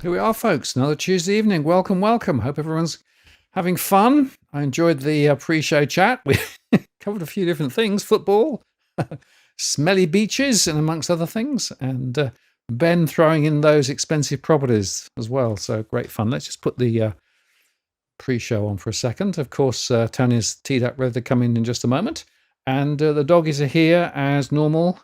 Here we are, folks. Another Tuesday evening. Welcome, welcome. Hope everyone's having fun. I enjoyed the pre-show chat. We covered a few different things: football, smelly beaches, and amongst other things. And Ben throwing in those expensive properties as well. So great fun. Let's just put the pre-show on for a second. Of course, Tony's teed up, ready to come in just a moment. And the doggies are here as normal.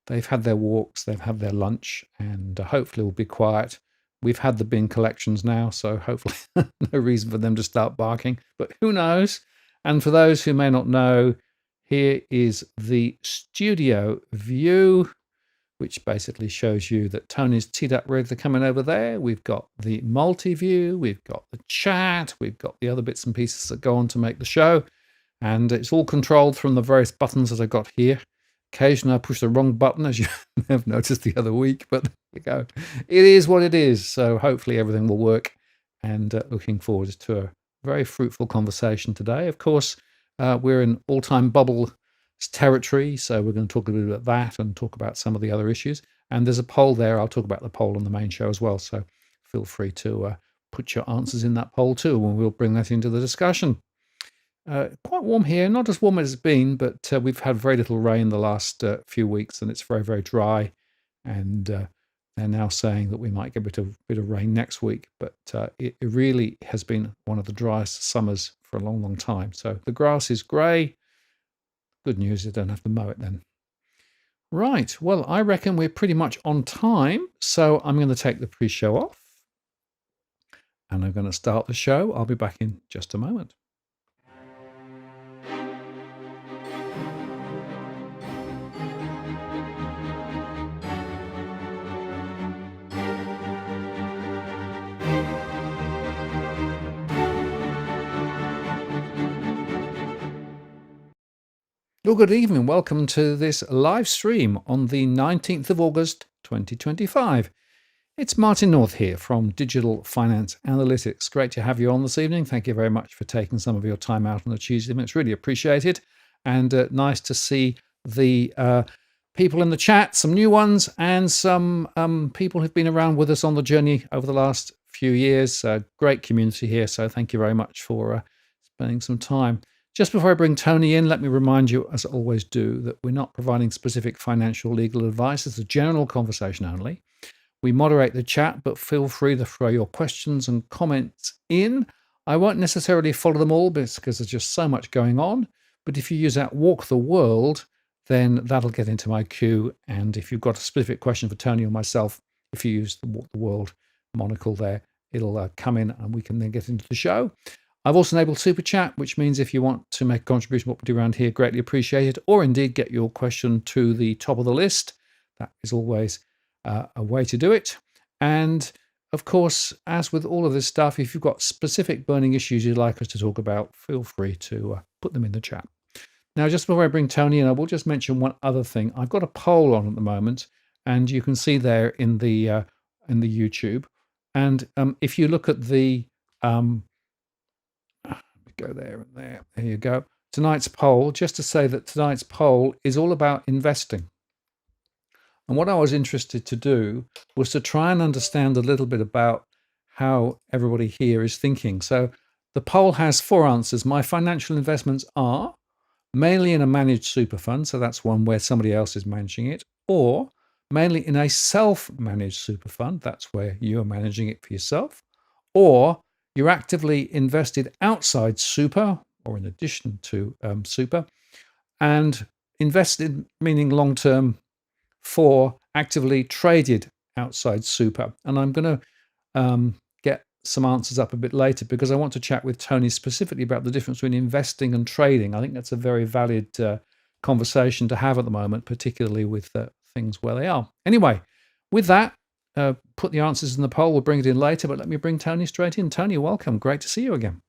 They've had their walks, they've had their lunch, and hopefully will be quiet. We've had the bin collections now, so hopefully no reason for them to start barking, but who knows? And for those who may not know, here is the studio view, which basically shows you that Tony's teed up ready to come in over there. We've got the multi-view, we've got the chat, we've got the other bits and pieces that go on to make the show, and it's all controlled from the various buttons that I've got here. Occasionally I push the wrong button, as you have noticed the other week, but there you go. It is what it is. So hopefully everything will work, and looking forward to a very fruitful conversation today. Of course, we're in all-time bubble territory, so we're going to talk a little bit about that and talk about some of the other issues. And there's a poll there. I'll talk about the poll on the main show as well, so feel free to put your answers in that poll too, and we'll bring that into the discussion. Quite warm here, not as warm as it's been, but we've had very little rain the last few weeks, and it's very, very dry. And they're now saying that we might get a bit of rain next week, but it really has been one of the driest summers for a long, long time. So the grass is grey. Good news, you don't have to mow it then. Right, well, I reckon we're pretty much on time, so I'm going to take the pre-show off, and I'm going to start the show. I'll be back in just a moment. Well, good evening. Welcome to this live stream on the 19th of August, 2025. It's Martin North here from Digital Finance Analytics. Great to have you on this evening. Thank you very much for taking some of your time out on a Tuesday. It's really appreciated, and nice to see the people in the chat, some new ones, and some people who've been around with us on the journey over the last few years. Great community here, so thank you very much for spending some time. Just before I bring Tony in, let me remind you, as I always do, that we're not providing specific financial legal advice. It's a general conversation only. We moderate the chat, but feel free to throw your questions and comments in. I won't necessarily follow them all because there's just so much going on. But if you use that Walk the World, then that'll get into my queue. And if you've got a specific question for Tony or myself, if you use the Walk the World monocle there, it'll come in and we can then get into the show. I've also enabled Super Chat, which means if you want to make a contribution to what we do around here, greatly appreciated, or indeed get your question to the top of the list. That is always a way to do it. And of course, as with all of this stuff, if you've got specific burning issues you'd like us to talk about, feel free to put them in the chat. Now, just before I bring Tony in, I will just mention one other thing. I've got a poll on at the moment, and you can see there in the YouTube. And if you look at the go there and there. There you go. Tonight's poll, just to say that tonight's poll is all about investing. And what I was interested to do was to try and understand a little bit about how everybody here is thinking. So the poll has 4 answers. My financial investments are mainly in a managed super fund, so that's one where somebody else is managing it, or mainly in a self-managed super fund, that's where you're managing it for yourself, or you're actively invested outside super or in addition to super, and invested, meaning long-term, for actively traded outside super. And I'm going to get some answers up a bit later because I want to chat with Tony specifically about the difference between investing and trading. I think that's a very valid conversation to have at the moment, particularly with things where they are. Anyway, with that, put the answers in the poll. We'll bring it in later, but let me bring Tony straight in. Tony, welcome. Great to see you again.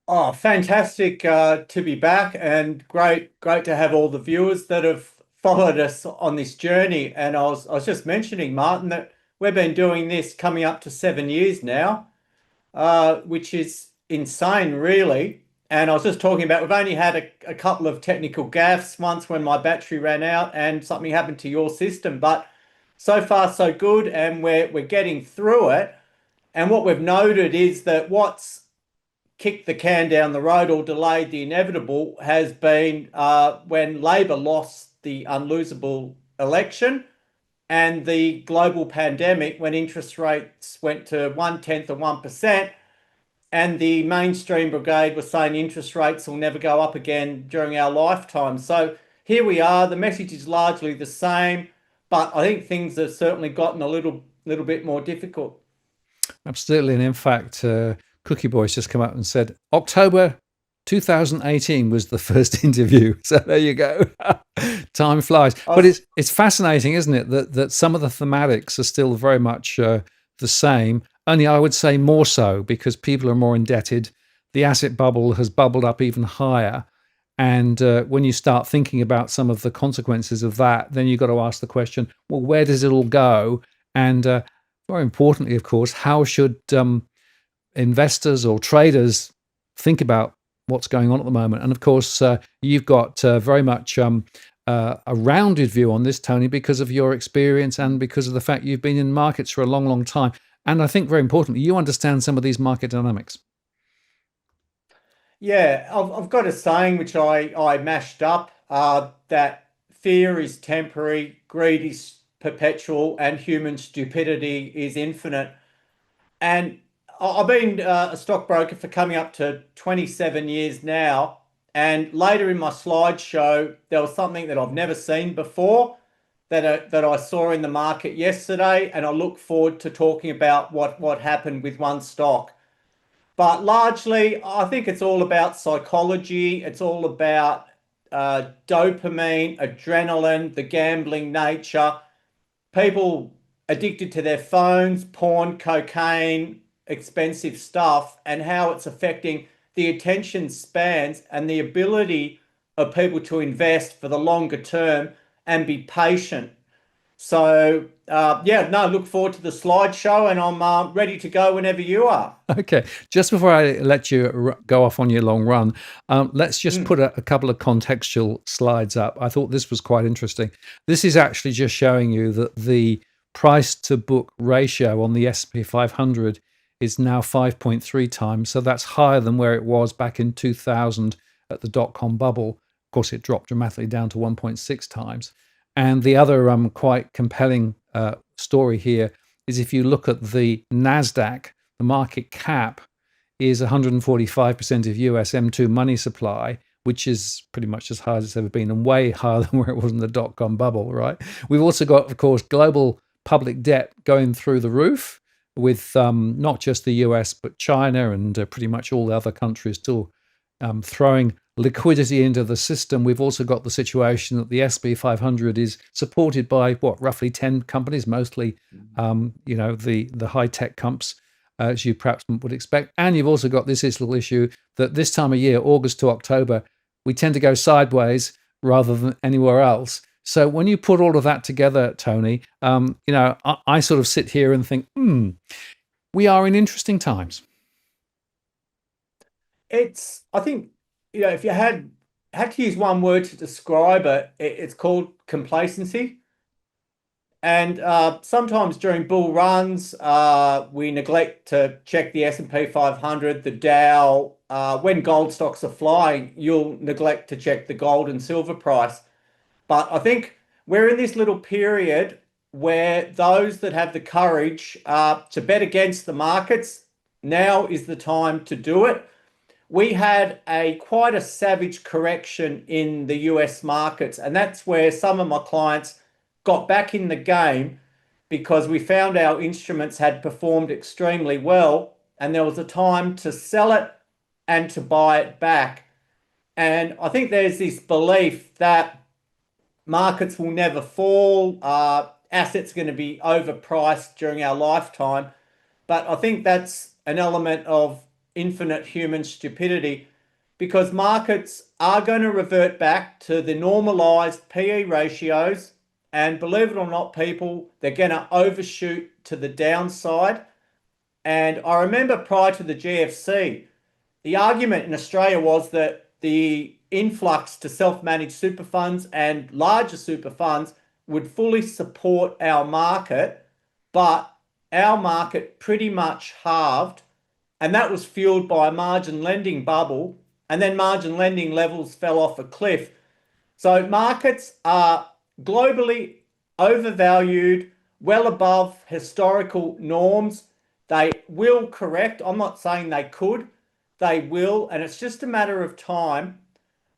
Oh, fantastic to be back, and great to have all the viewers that have followed us on this journey. And I was just mentioning, Martin, that we've been doing this coming up to 7 years now, which is insane, really. And I was just talking about, we've only had a couple of technical gaffes, once when my battery ran out and something happened to your system, but so far so good, and we're getting through it. And what we've noted is that what's kicked the can down the road or delayed the inevitable has been when Labor lost the unlosable election and the global pandemic, when interest rates went to 1/10 of 1%, and the mainstream brigade was saying interest rates will never go up again during our lifetime. So here we are. The message is largely the same, but I think things have certainly gotten a little bit more difficult. Absolutely. And in fact, Cookie Boys just come out and said October 2018 was the first interview. So there you go. Time flies. I But was, it's fascinating, isn't it, that some of the thematics are still very much the same, only I would say more so because people are more indebted. The asset bubble has bubbled up even higher. And when you start thinking about some of the consequences of that, then you've got to ask the question, well, where does it all go? And more importantly, of course, how should investors or traders think about what's going on at the moment? And of course, you've got very much a rounded view on this, Tony, because of your experience and because of the fact you've been in markets for a long, long time. And I think very importantly, you understand some of these market dynamics. yeah, I've got a saying which I mashed up that fear is temporary, greed is perpetual, and human stupidity is infinite. And I've been a stockbroker for coming up to 27 years now. And later in my slideshow, there was something that I've never seen before that I saw in the market yesterday. And I look forward to talking about what happened with one stock. But largely, I think it's all about psychology. It's all about dopamine, adrenaline, the gambling nature, people addicted to their phones, porn, cocaine, expensive stuff, and how it's affecting the attention spans and the ability of people to invest for the longer term and be patient. So, yeah, no, look forward to the slideshow, and I'm ready to go whenever you are. Okay, just before I let you go off on your long run, let's just Mm. put a couple of contextual slides up. I thought this was quite interesting. This is actually just showing you that the price to book ratio on the S&P 500 is now 5.3 times. So that's higher than where it was back in 2000 at the dot-com bubble. Of course, it dropped dramatically down to 1.6 times. And the other quite compelling story here is if you look at the NASDAQ, the market cap is 145% of US M2 money supply, which is pretty much as high as it's ever been and way higher than where it was in the dot-com bubble, right? We've also got, of course, global public debt going through the roof with not just the US, but China and pretty much all the other countries still throwing liquidity into the system. We've also got the situation that the SP 500 is supported by what, roughly 10 companies, mostly, the high tech comps, as you perhaps would expect. And you've also got this little issue that this time of year, August to October, we tend to go sideways rather than anywhere else. So when you put all of that together, Tony, I sort of sit here and think, we are in interesting times. I think, if you had to use one word to describe it, it's called complacency. And sometimes during bull runs, we neglect to check the S&P 500, the Dow. When gold stocks are flying, you'll neglect to check the gold and silver price. But I think we're in this little period where those that have the courage to bet against the markets, now is the time to do it. We had quite a savage correction in the US markets, and that's where some of my clients got back in the game because we found our instruments had performed extremely well, and there was a time to sell it and to buy it back. And I think there's this belief that markets will never fall, assets are going to be overpriced during our lifetime. But I think that's an element of infinite human stupidity because markets are going to revert back to the normalized PE ratios. And believe it or not, people, they're going to overshoot to the downside. And I remember prior to the GFC, the argument in Australia was that the influx to self-managed super funds and larger super funds would fully support our market, but our market pretty much halved, and that was fueled by a margin lending bubble, and then margin lending levels fell off a cliff. So markets are globally overvalued, well above historical norms. They will correct. I'm not saying they could, they will, and it's just a matter of time.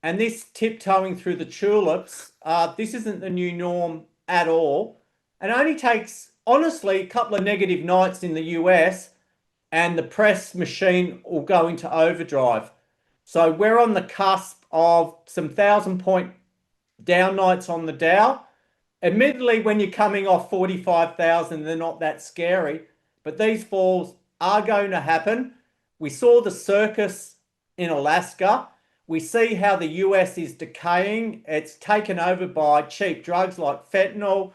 And this tiptoeing through the tulips, this isn't the new norm at all. And it only takes, honestly, a couple of negative nights in the US and the press machine will go into overdrive. So we're on the cusp of some 1,000 point down nights on the Dow. Admittedly, when you're coming off 45,000, they're not that scary, but these falls are going to happen. We saw the circus in Alaska. We see how the US is decaying. It's taken over by cheap drugs like fentanyl.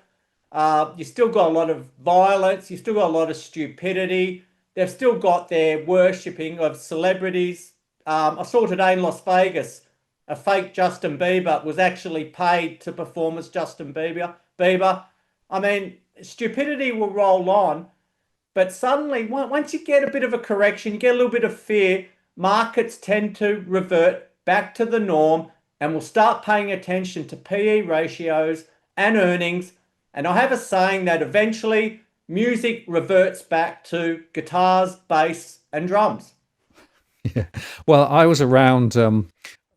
You still got a lot of violence. You still got a lot of stupidity. They've still got their worshipping of celebrities. I saw today in Las Vegas, a fake Justin Bieber was actually paid to perform as Justin Bieber. I mean, stupidity will roll on, but suddenly, once you get a bit of a correction, you get a little bit of fear, markets tend to revert back to the norm, and we'll start paying attention to PE ratios and earnings. And I have a saying that eventually music reverts back to guitars, bass, and drums. Yeah. Well, I was around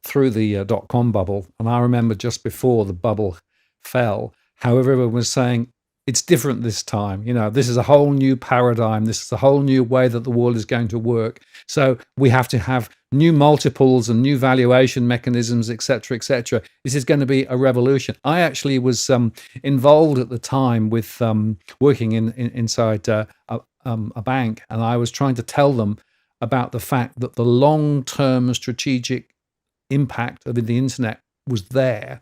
through the dot-com bubble, and I remember just before the bubble fell, how everyone was saying, it's different this time. You know, this is a whole new paradigm. This is a whole new way that the world is going to work. So we have to have new multiples and new valuation mechanisms, et cetera, et cetera. This is going to be a revolution. I actually was involved at the time with working inside a bank, and I was trying to tell them about the fact that the long-term strategic impact of the internet was there,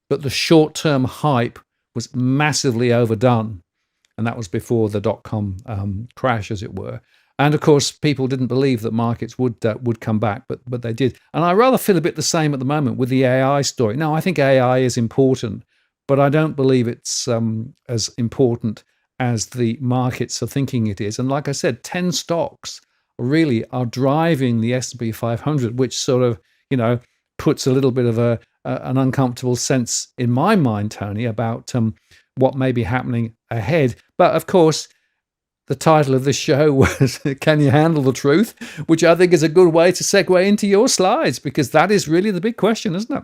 but the short-term hype was massively overdone, and that was before the dot-com crash, as it were. And of course, people didn't believe that markets would come back, but they did. And I rather feel a bit the same at the moment with the AI story. Now, I think AI is important, but I don't believe it's as important as the markets are thinking it is. And like I said, 10 stocks really are driving the S&P 500, which sort of, puts a little bit of an uncomfortable sense in my mind, Tony, about what may be happening ahead. But of course, the title of this show was Can You Handle the Truth? Which I think is a good way to segue into your slides, because that is really the big question, isn't it?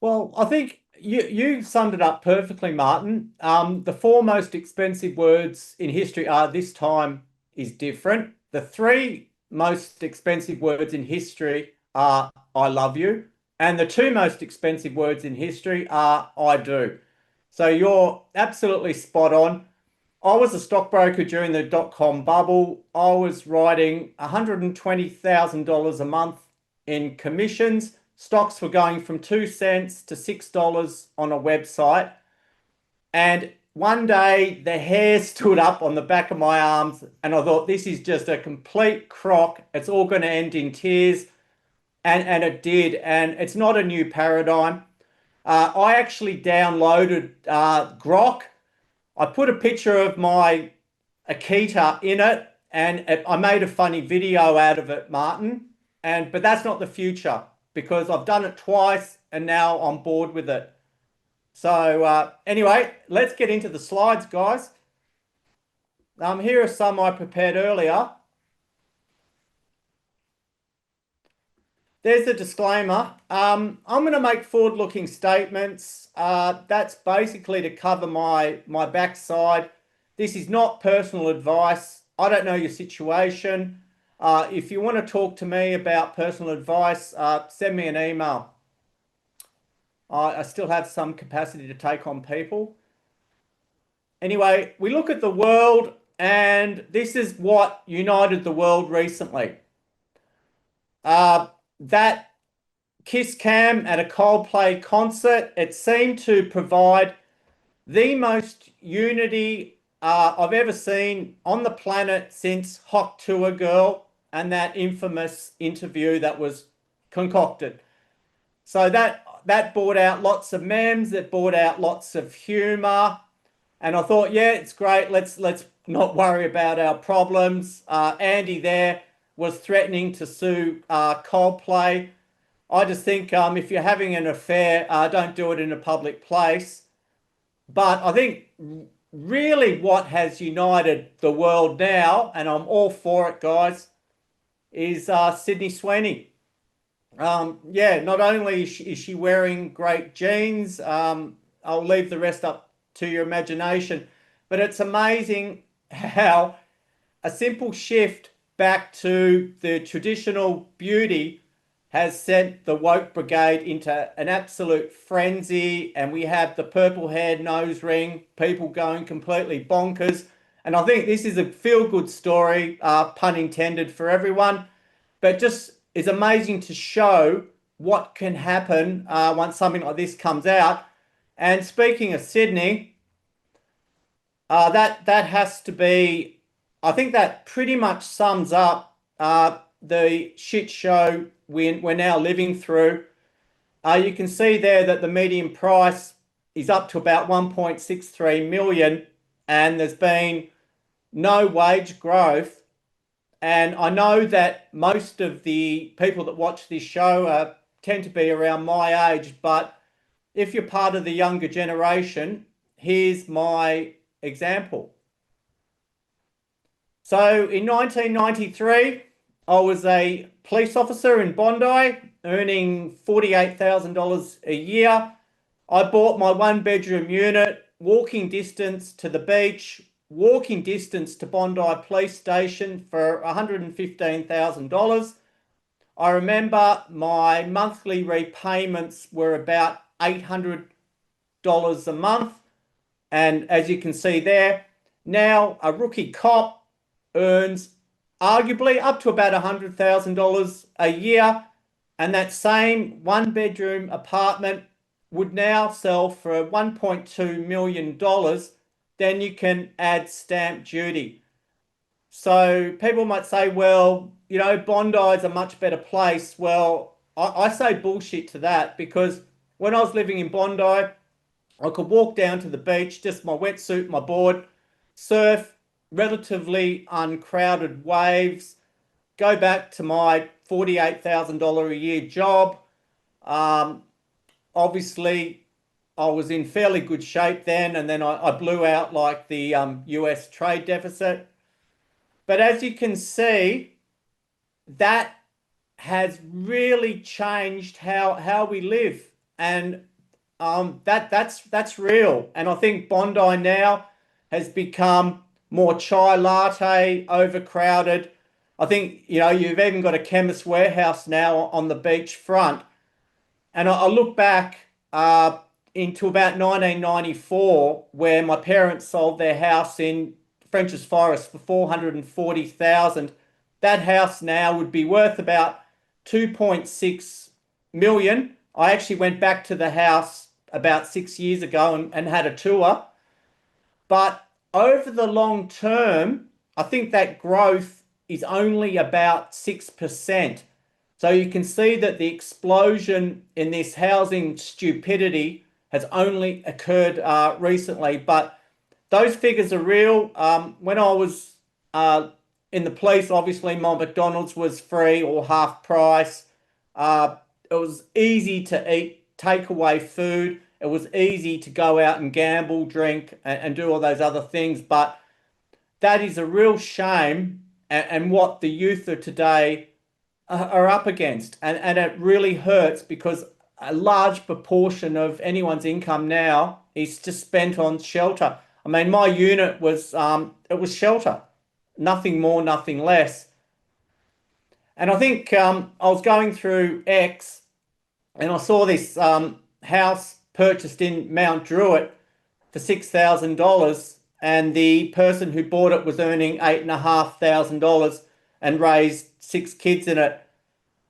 Well, I think you summed it up perfectly, Martin. The four most expensive words in history are "this time is different." The three most expensive words in history are "I love you." And the two most expensive words in history are "I do." So you're absolutely spot on. I was a stockbroker during the dot-com bubble. I was writing $120,000 a month in commissions. Stocks were going from 2 cents to $6 on a website. And one day the hair stood up on the back of my arms, and I thought, this is just a complete crock. It's all going to end in tears. And it did. And it's not a new paradigm. I actually downloaded Grok. I put a picture of my Akita in it, and I made a funny video out of it, Martin. But that's not the future, because I've done it twice and now I'm bored with it. So anyway, let's get into the slides, guys. Here are some I prepared earlier. There's the disclaimer. I'm going to make forward-looking statements. That's basically to cover my backside. This is not personal advice. I don't know your situation. If you want to talk to me about personal advice, send me an email. I still have some capacity to take on people. Anyway, we look at the world, and this is what united the world recently. That kiss cam at a Coldplay concert, it seemed to provide the most unity I've ever seen on the planet since Hot Tour Girl and that infamous interview that was concocted. So that that brought out lots of memes, that brought out lots of humor. And I thought, yeah, it's great. Let's not worry about our problems. Andy there was threatening to sue Coldplay. I just think if you're having an affair, don't do it in a public place. But I think really what has united the world now, and I'm all for it, guys, is Sydney Sweeney. Yeah, not only is she wearing great jeans, I'll leave the rest up to your imagination, but it's amazing how a simple shift back to the traditional beauty has sent the woke brigade into an absolute frenzy, and we have the purple haired nose ring, people going completely bonkers. And I think this is a feel good story, pun intended, for everyone, but just is amazing to show what can happen once something like this comes out. And speaking of Sydney, that has to be, I think that pretty much sums up the shit show we're now living through. You can see there that the median price is up to about 1.63 million, and there's been no wage growth. And I know that most of the people that watch this show tend to be around my age, but if you're part of the younger generation, here's my example. So in 1993, I was a police officer in Bondi, earning $48,000 a year. I bought my one-bedroom unit, walking distance to the beach, walking distance to Bondi Police Station for $115,000. I remember my monthly repayments were about $800 a month. And as you can see there, now a rookie cop earns arguably up to about $100,000 a year. And that same one bedroom apartment would now sell for $1.2 million. Then you can add stamp duty. So people might say, well, you know, Bondi is a much better place. Well, I say bullshit to that, because when I was living in Bondi, I could walk down to the beach, just my wetsuit, my board, surf, relatively uncrowded waves, go back to my $48,000 a year job. Obviously, I was in fairly good shape then, and then I blew out like the US trade deficit. But as you can see, that has really changed how we live, and that's real. And I think Bondi now has become more chai latte, overcrowded. I think, you know, you've even got a Chemist Warehouse now on the beach front. And I look back into about 1994, where my parents sold their house in French's Forest for 440,000. That house now would be worth about 2.6 million. I actually went back to the house about 6 years ago and had a tour. But over the long term, I think that growth is only about 6%. So you can see that the explosion in this housing stupidity has only occurred recently. But those figures are real. When I was in the police, obviously my McDonald's was free or half price. It was easy to eat takeaway food. It was easy to go out and gamble, drink, and do all those other things. But that is a real shame, and what the youth of today are up against. And it really hurts, because a large proportion of anyone's income now is just spent on shelter. I mean, my unit was it was shelter, nothing more, nothing less. And I think I was going through X, and I saw this house purchased in Mount Druitt for $6,000, and the person who bought it was earning $8,500 and raised 6 kids in it.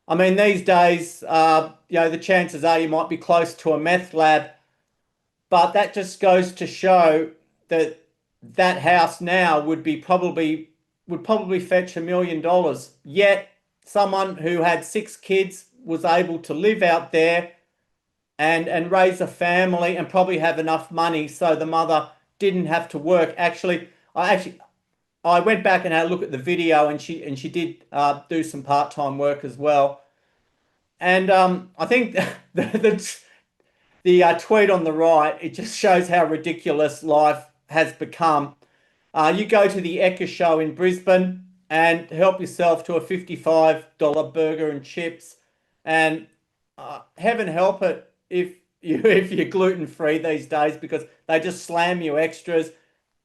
I mean, these days, you know, the chances are you might be close to a meth lab, but that just goes to show that that house now would probably fetch $1 million. Yet someone who had 6 kids was able to live out there, and raise a family and probably have enough money so the mother didn't have to work. I went back and had a look at the video, and she did do some part-time work as well. And I think the tweet on the right, it just shows how ridiculous life has become. You go to the Ekka show in Brisbane and help yourself to a $55 burger and chips, and heaven help it if if you're gluten free these days, because they just slam you extras,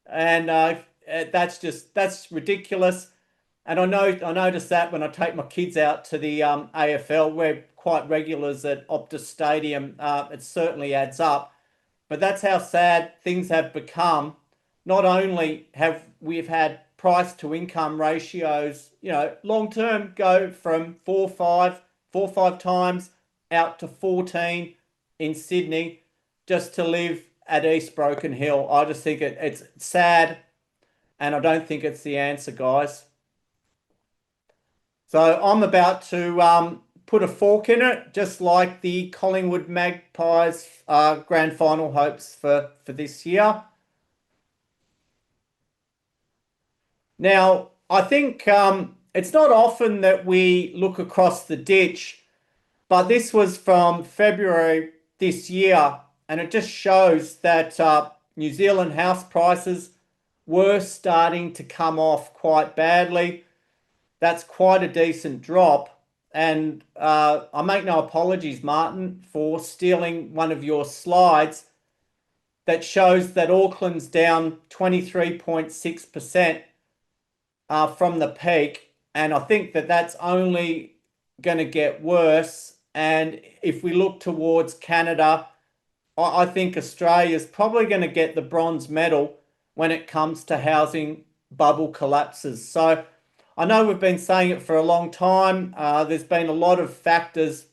and that's ridiculous. And I notice that when I take my kids out to the AFL, we're quite regulars at Optus Stadium. It certainly adds up. But that's how sad things have become. Not only have we've had price to income ratios, long term go from 4 or 5 times out to 14 in Sydney just to live at East Broken Hill. I just think it's sad, and I don't think it's the answer, guys. So I'm about to put a fork in it, just like the Collingwood Magpies grand final hopes for this year. Now, I think it's not often that we look across the ditch, but this was from February this year, and it just shows that New Zealand house prices were starting to come off quite badly. That's quite a decent drop. And I make no apologies, Martin, for stealing one of your slides that shows that Auckland's down 23.6% from the peak. And I think that that's only going to get worse. And if we look towards Canada, I think Australia is probably going to get the bronze medal when it comes to housing bubble collapses. So I know we've been saying it for a long time. There's been a lot of factors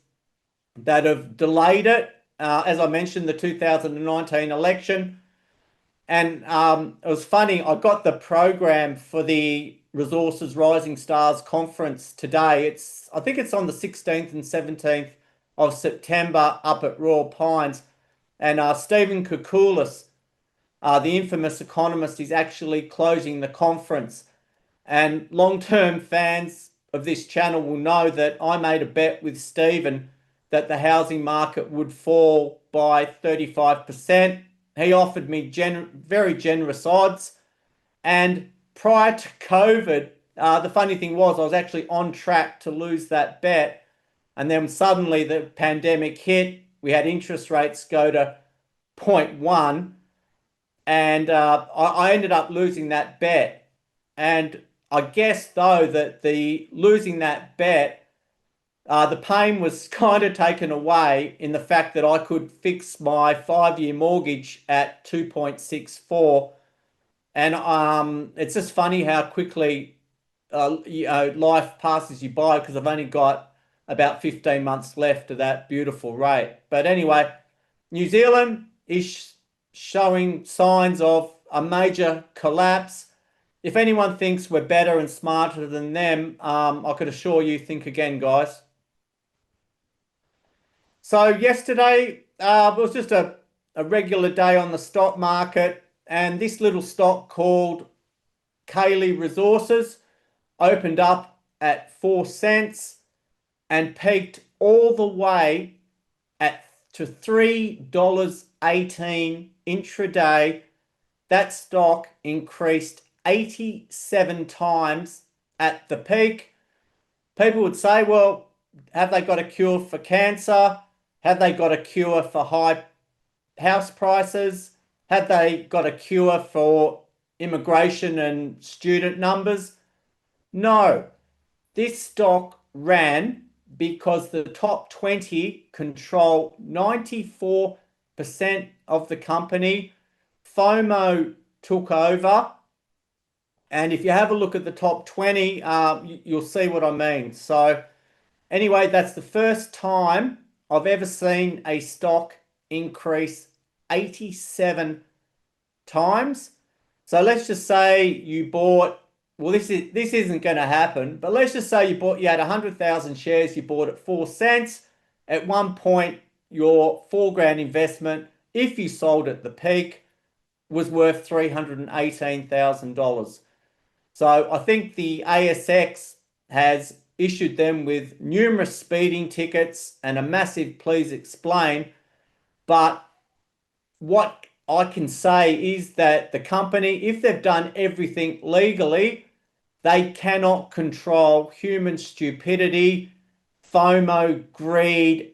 that have delayed it. As I mentioned, the 2019 election. And it was funny, I got the program for the Resources Rising Stars conference today. I think it's on the 16th and 17th of September up at Royal Pines. And Stephen Koukoulas, the infamous economist, is actually closing the conference. And long-term fans of this channel will know that I made a bet with Stephen that the housing market would fall by 35%. He offered me very generous odds. And prior to COVID, the funny thing was I was actually on track to lose that bet. And then suddenly the pandemic hit. We had interest rates go to 0.1. And I ended up losing that bet. And I guess, though, that the losing that bet, the pain was kind of taken away in the fact that I could fix my 5-year mortgage at 2.64. And it's just funny how quickly life passes you by, because I've only got about 15 months left of that beautiful rate. But anyway, New Zealand is showing signs of a major collapse. If anyone thinks we're better and smarter than them, I could assure you, think again, guys. So yesterday was just a regular day on the stock market, and this little stock called Kaylee Resources opened up at 4 cents and peaked all the way to $3.18 intraday. That stock increased 87 times at the peak. People would say, well, have they got a cure for cancer? Have they got a cure for high house prices? Have they got a cure for immigration and student numbers? No. This stock ran because the top 20 control 94% of the company. FOMO took over. And if you have a look at the top 20, you'll see what I mean. So anyway, that's the first time I've ever seen a stock increase 87 times. So let's just say you bought, well, this isn't going to happen, but let's just say you had 100,000 shares, you bought at 4 cents. At one point, your 4 grand investment, if you sold at the peak, was worth $318,000. So I think the ASX has issued them with numerous speeding tickets and a massive please explain. But what I can say is that the company, if they've done everything legally, they cannot control human stupidity, FOMO, greed,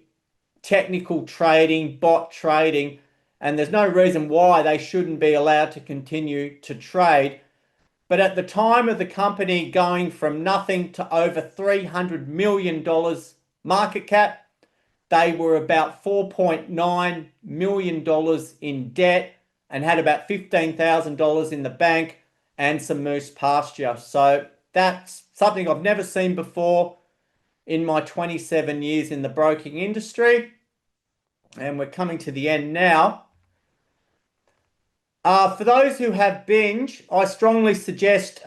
technical trading, bot trading, and there's no reason why they shouldn't be allowed to continue to trade. But at the time of the company going from nothing to over $300 million market cap, they were about $4.9 million in debt and had about $15,000 in the bank and some moose pasture. So that's something I've never seen before in my 27 years in the broking industry. And we're coming to the end now. For those who have binge, I strongly suggest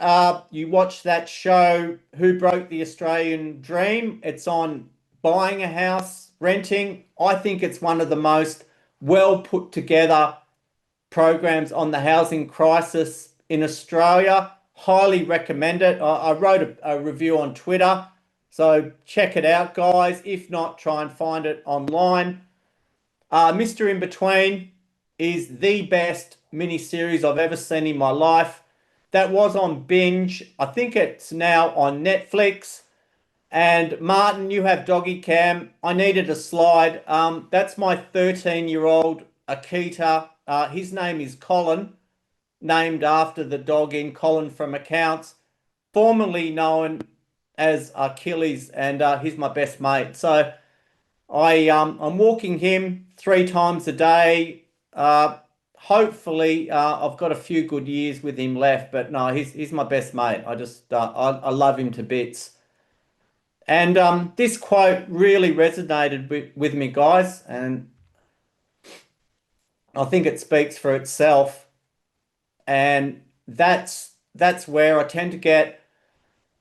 you watch that show, Who Broke the Australian Dream. It's on buying a house, renting. I think it's one of the most well put together programs on the housing crisis in Australia. Highly recommend it. I wrote a review on Twitter, so check it out, guys. If not, try and find it online. Mr. In Between is the best miniseries I've ever seen in my life. That was on binge. I think it's now on Netflix. And Martin, you have doggy cam. I needed a slide. That's my 13-year-old Akita. His name is Colin, named after the dog in Colin from Accounts, formerly known as Achilles, and he's my best mate. So I'm walking him 3 times a day. Hopefully, I've got a few good years with him left, but no, he's my best mate. I love him to bits. And this quote really resonated with me, guys, and I think it speaks for itself. And that's where I tend to get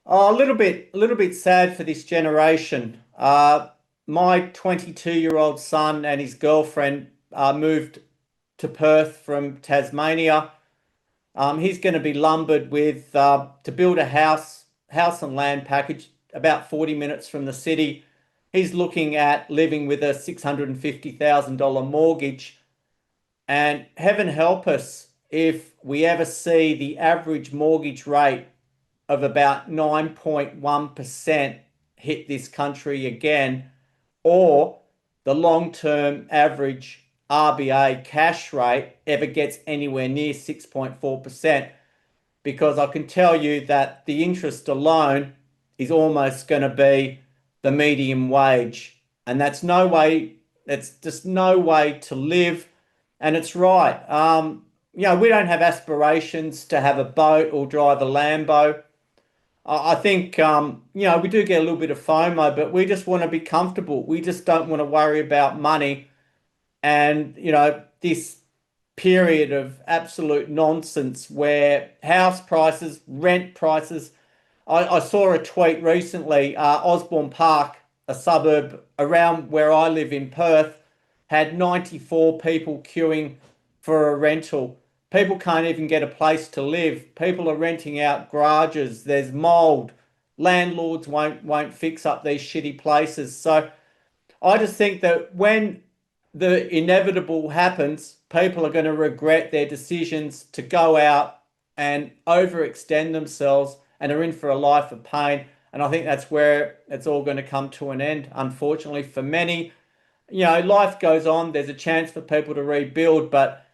a little bit sad for this generation. My 22-year-old son and his girlfriend moved to Perth from Tasmania. He's going to be lumbered with to build a house and land package about 40 minutes from the city. He's looking at living with a $650,000 mortgage. And heaven help us if we ever see the average mortgage rate of about 9.1% hit this country again, or the long-term average RBA cash rate ever gets anywhere near 6.4%, because I can tell you that the interest alone is almost going to be the medium wage, and that's just no way to live. And it's right. We don't have aspirations to have a boat or drive a Lambo. I think, we do get a little bit of FOMO, but we just want to be comfortable. We just don't want to worry about money. And, this period of absolute nonsense where house prices, rent prices. I saw a tweet recently, Osborne Park, a suburb around where I live in Perth, had 94 people queuing for a rental. People can't even get a place to live. People are renting out garages. There's mold. Landlords won't fix up these shitty places. So I just think that when the inevitable happens, people are going to regret their decisions to go out and overextend themselves and are in for a life of pain. And I think that's where it's all going to come to an end, unfortunately, for many. Life goes on. There's a chance for people to rebuild, but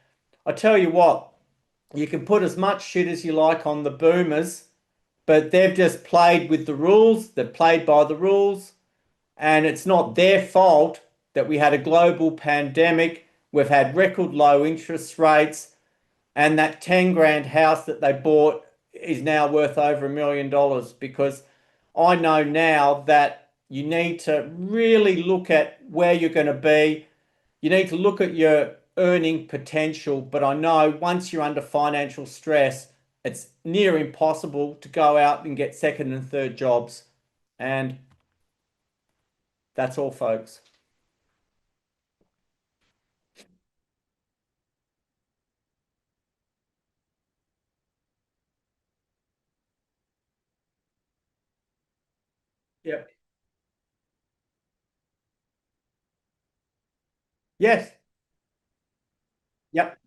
I tell you what, you can put as much shit as you like on the boomers, but they've just played with the rules. They've played by the rules, and it's not their fault that we had a global pandemic. We've had record low interest rates, and that 10 grand house that they bought is now worth over $1 million, because I know now that you need to really look at where you're going to be. You need to look at your earning potential, but I know once you're under financial stress, it's near impossible to go out and get second and third jobs. And that's all, folks. Yep. Yes. Yep.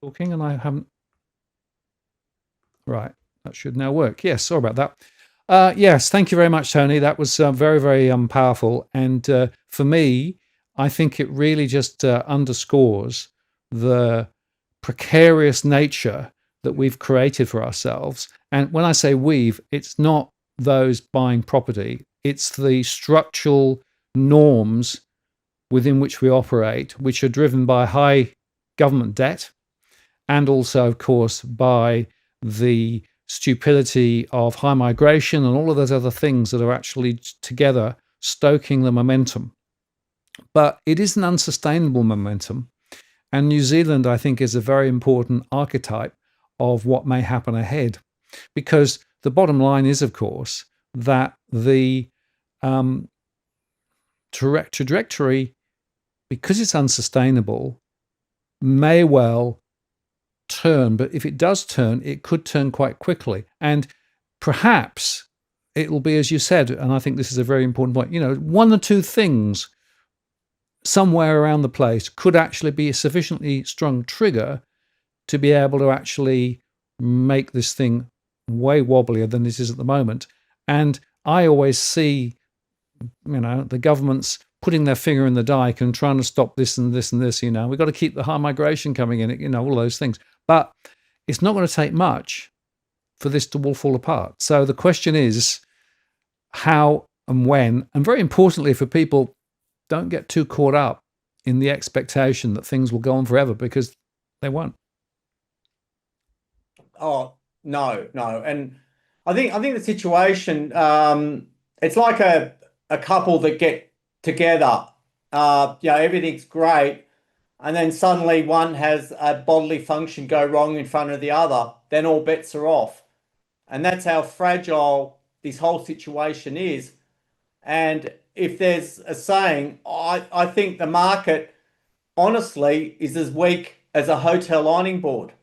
Talking, and I haven't. Right, that should now work. Yes, sorry about that. Yes, thank you very much, Tony. That was very, very powerful. And for me, I think it really just underscores the precarious nature that we've created for ourselves. And when I say we've, it's not those buying property, it's the structural norms within which we operate, which are driven by high government debt and also, of course, by the stupidity of high migration and all of those other things that are actually together stoking the momentum. But it is an unsustainable momentum. And New Zealand, I think, is a very important archetype of what may happen ahead. Because the bottom line is, of course, that the trajectory, because it's unsustainable, may well turn. But if it does turn, it could turn quite quickly. And perhaps it'll be, as you said, and I think this is a very important point, one or two things somewhere around the place could actually be a sufficiently strong trigger to be able to actually make this thing way wobblier than it is at the moment. And I always see, the governments putting their finger in the dike and trying to stop this and this and this. We've got to keep the high migration coming in, all those things. But it's not going to take much for this to all fall apart. So the question is how and when, and very importantly for people, don't get too caught up in the expectation that things will go on forever, because they won't. Oh, no, no. And I think the situation, it's like a couple that get together. Everything's great, and then suddenly one has a bodily function go wrong in front of the other, then all bets are off. And that's how fragile this whole situation is. And if there's a saying, I think the market honestly is as weak as a hotel ironing board.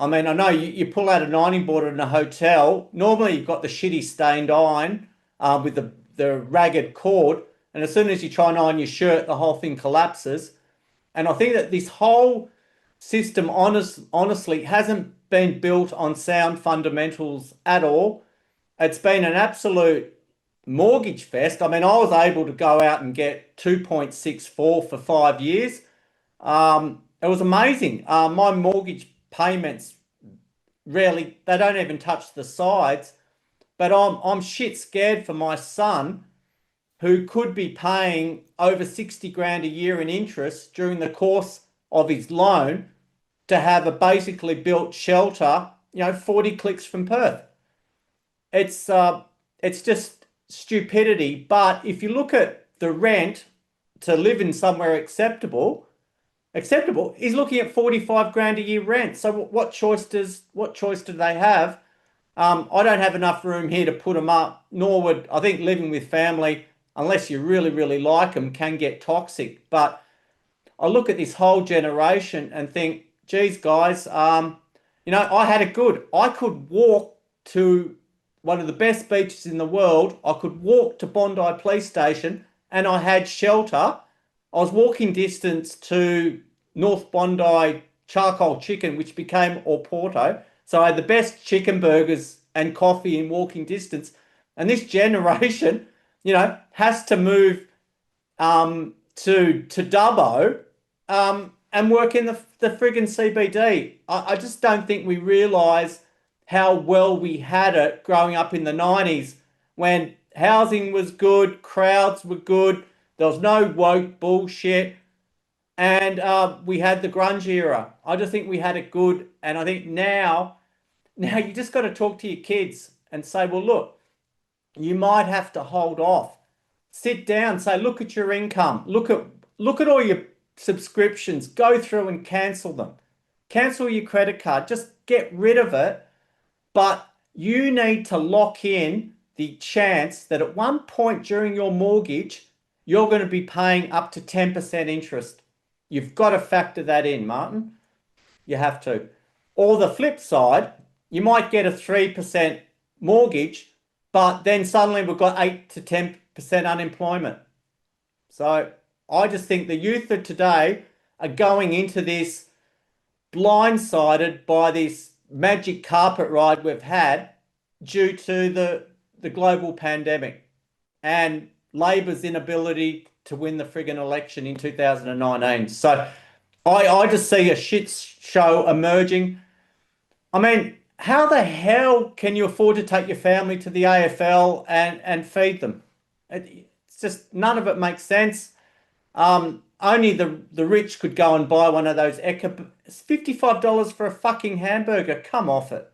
I mean, I know you pull out an ironing board in a hotel. Normally, you've got the shitty stained iron with the ragged cord. And as soon as you try and iron your shirt, the whole thing collapses. And I think that this whole system honestly hasn't been built on sound fundamentals at all. It's been an absolute mortgage fest. I mean, I was able to go out and get 2.64 for 5 years. It was amazing. My mortgage payments really, they don't even touch the sides. But I'm shit scared for my son, who could be paying over 60 grand a year in interest during the course of his loan, to have a basically built shelter, 40 clicks from Perth. It's just stupidity. But if you look at the rent to live in somewhere acceptable, he's looking at 45 grand a year rent. So what choice do they have? I don't have enough room here to put them up, nor would I think living with family, unless you really, really like them, can get toxic. But I look at this whole generation and think, geez, guys, I had it good. I could walk to one of the best beaches in the world. I could walk to Bondi Police Station, and I had shelter. I was walking distance to North Bondi Charcoal Chicken, which became Porto. So I had the best chicken burgers and coffee in walking distance. And this generation, has to move to Dubbo and work in the friggin' CBD. I just don't think we realise how well we had it growing up in the 90s, when housing was good, crowds were good, there was no woke bullshit, and we had the grunge era. I just think we had it good, and I think now you just got to talk to your kids and say, well, look, you might have to hold off. Sit down, say, look at your income, look at all your subscriptions, go through and cancel them. Cancel your credit card, just get rid of it. But you need to lock in the chance that at one point during your mortgage, you're going to be paying up to 10% interest. You've got to factor that in, Martin. You have to. Or the flip side, you might get a 3% mortgage, but then suddenly we've got 8 to 10% unemployment. So I just think the youth of today are going into this blindsided by this magic carpet ride we've had due to the global pandemic and Labor's inability to win the friggin' election in 2019. So I just see a shit show emerging. I mean, how the hell can you afford to take your family to the AFL and feed them? It's just none of it makes sense. Only the rich could go and buy one of those Echo. It's $55 for a fucking hamburger. Come off it.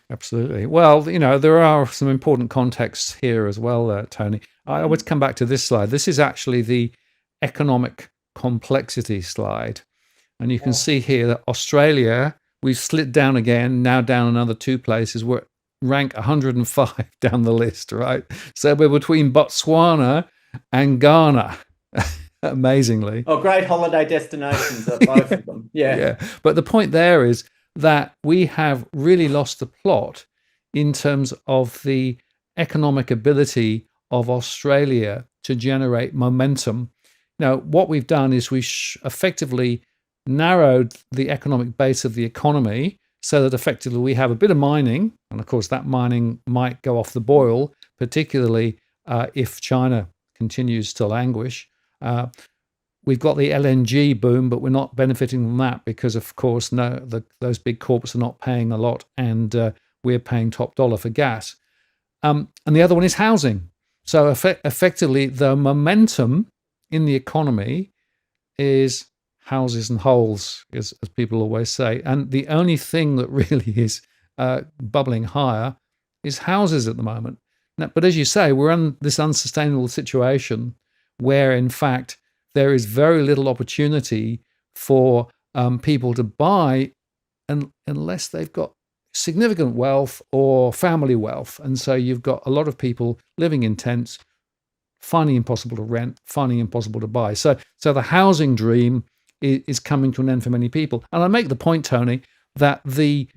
Absolutely. Well, there are some important contexts here as well, Tony. I always come back to this slide. This is actually the economic complexity slide. And you can see here that Australia, we've slid down again, now down another 2 places. We're rank 105 down the list, right? So we're between Botswana and Ghana, amazingly. Oh, great holiday destinations are both of them. Yeah. Yeah. But the point there is that we have really lost the plot in terms of the economic ability of Australia to generate momentum. Now, what we've done is we've effectively narrowed the economic base of the economy so that effectively we have a bit of mining. And of course, that mining might go off the boil, particularly if China continues to languish. We've got the LNG boom, but we're not benefiting from that because, of course, those big corps are not paying a lot, and we're paying top dollar for gas. And the other one is housing. So effectively, the momentum in the economy is houses and holes, as people always say. And the only thing that really is bubbling higher is houses at the moment. Now, but as you say, we're in this unsustainable situation where, in fact, there is very little opportunity for people to buy unless they've got significant wealth or family wealth. And so you've got a lot of people living in tents, finding impossible to rent, finding impossible to buy. So the housing dream is coming to an end for many people. And I make the point, Tony, that the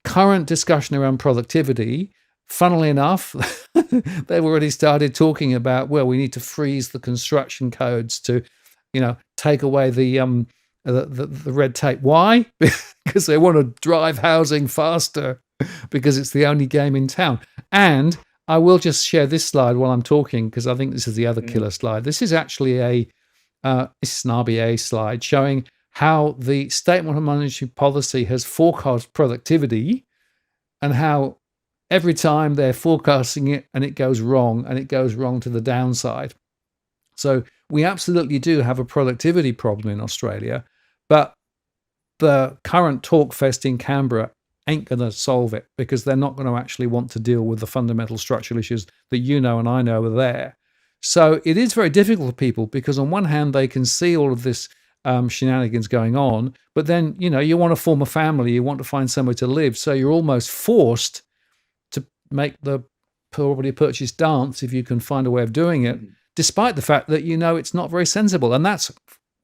current discussion around productivity, funnily enough, they've already started talking about, well, we need to freeze the construction codes to take away the red tape. Why? Because they want to drive housing faster because it's the only game in town. And I will just share this slide while I'm talking because I think this is the other killer slide. This is actually this is an RBA slide showing how the Statement of Monetary Policy has forecast productivity and how every time they're forecasting it and it goes wrong, and it goes wrong to the downside. So we absolutely do have a productivity problem in Australia, but the current talk fest in Canberra ain't going to solve it because they're not going to actually want to deal with the fundamental structural issues that and I know are there. So it is very difficult for people because on one hand, they can see all of this shenanigans going on, but then, you want to form a family, you want to find somewhere to live. So you're almost forced to make the property purchase dance if you can find a way of doing it, despite the fact that it's not very sensible. And that's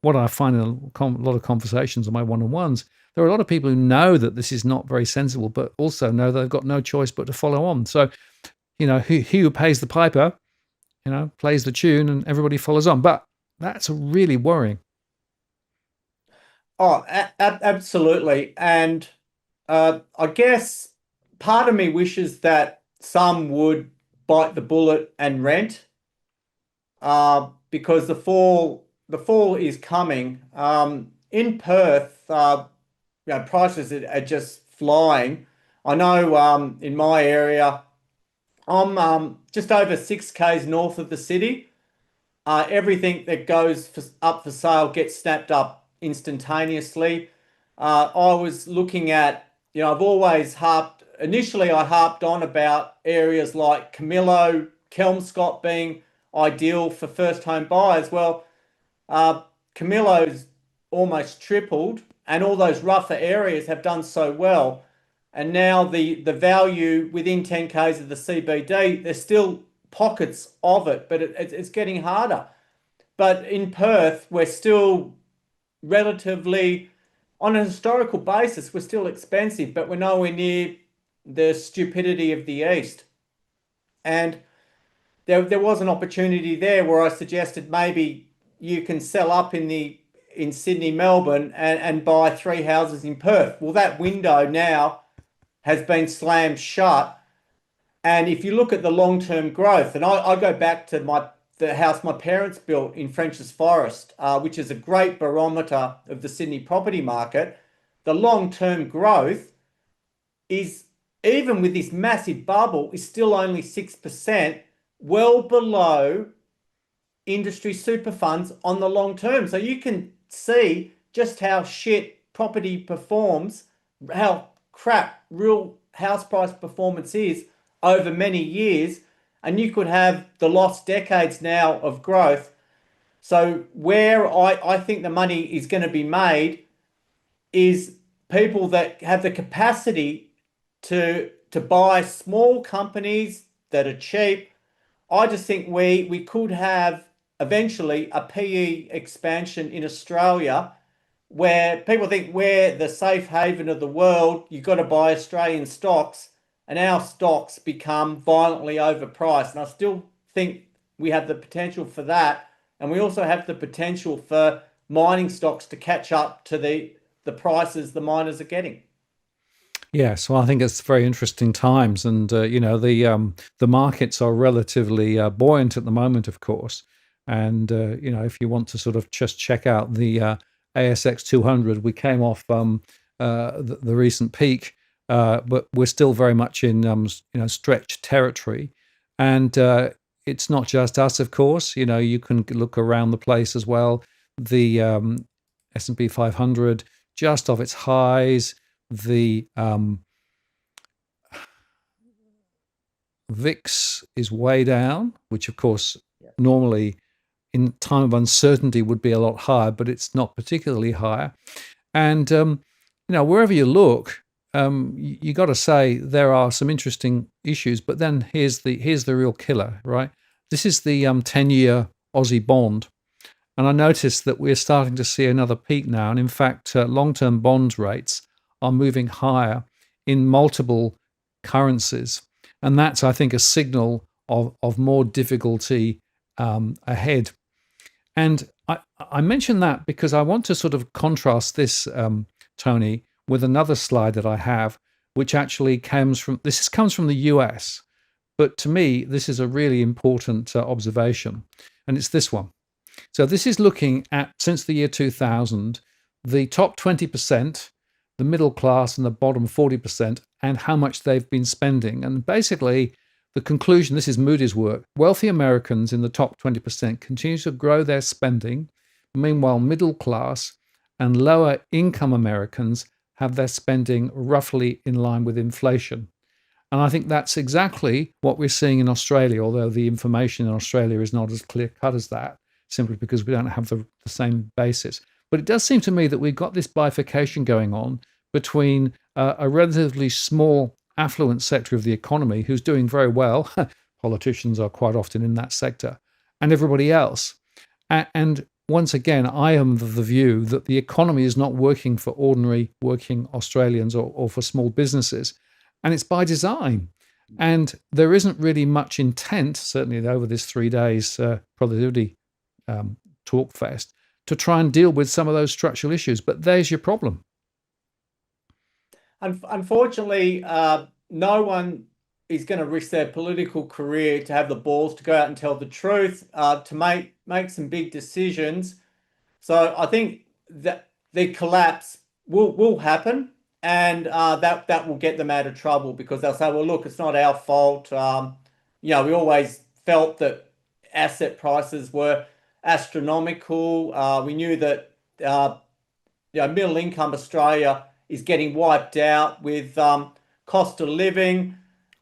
what I find in a lot of conversations on my one-on-ones. There are a lot of people who know that this is not very sensible, but also know they've got no choice but to follow on. So, he who pays the piper, plays the tune and everybody follows on. But that's really worrying. Oh, absolutely. And I guess part of me wishes that some would bite the bullet and rent because the fall is coming. In Perth, prices are just flying. I know in my area, I'm just over 6 k's north of the city. Everything that goes up for sale gets snapped up instantaneously. I was looking at, I've always initially I harped on about areas like Camillo, Kelmscott being ideal for first home buyers. Well, Camillo's almost tripled, and all those rougher areas have done so well. And now the value within 10 k's of the CBD, there's still pockets of it, but it's getting harder. But in Perth, we're still relatively on a historical basis, we're still expensive, but we're nowhere near the stupidity of the East. And there was an opportunity there where I suggested maybe you can sell up in Sydney, Melbourne, and buy three houses in Perth. Well, that window now has been slammed shut. And if you look at the long-term growth, and I go back to the house my parents built in French's Forest, which is a great barometer of the Sydney property market, the long-term growth is, even with this massive bubble, is still only 6%, well below industry super funds on the long term. So you can see just how shit property performs, how crap real house price performance is over many years. And you could have the lost decades now of growth. So where I think the money is going to be made is people that have the capacity to buy small companies that are cheap. I just think we could have eventually a PE expansion in Australia where people think we're the safe haven of the world. You've got to buy Australian stocks, and our stocks become violently overpriced. And I still think we have the potential for that. And we also have the potential for mining stocks to catch up to the prices the miners are getting. Yes, well, I think it's very interesting times, and the markets are relatively buoyant at the moment, of course. And if you want to sort of just check out the ASX 200, we came off the recent peak, but we're still very much in stretched territory. And it's not just us, of course. You can look around the place as well. The S&P 500 just off its highs. The VIX is way down, which of course normally in time of uncertainty would be a lot higher, but it's not particularly higher. And wherever you look, you got to say there are some interesting issues. But then here's the real killer, right? This is the 10-year Aussie bond. And I noticed that we're starting to see another peak now. And in fact, long-term bond rates are moving higher in multiple currencies. And that's, I think, a signal of more difficulty ahead. And I mention that because I want to sort of contrast this, Tony, with another slide that I have, which actually comes from the US. But to me, this is a really important observation. And it's this one. So this is looking at, since the year 2000, the top 20%, the middle class, and the bottom 40%, and how much they've been spending. And basically, the conclusion, this is Moody's work, wealthy Americans in the top 20% continue to grow their spending. Meanwhile, middle class and lower income Americans have their spending roughly in line with inflation. And I think that's exactly what we're seeing in Australia, although the information in Australia is not as clear cut as that, simply because we don't have the same basis. But it does seem to me that we've got this bifurcation going on between a relatively small affluent sector of the economy who's doing very well. Politicians are quite often in that sector, and everybody else. And once again, I am of the view that the economy is not working for ordinary working Australians or for small businesses, and it's by design. And there isn't really much intent, certainly over this 3 days productivity talk fest, to try and deal with some of those structural issues. But there's your problem. Unfortunately, no one is going to risk their political career to have the balls to go out and tell the truth, to make some big decisions. So I think that the collapse will happen, and that will get them out of trouble because they'll say, "Well, look, it's not our fault. We always felt that asset prices were astronomical. We knew that middle income Australia is getting wiped out with cost of living,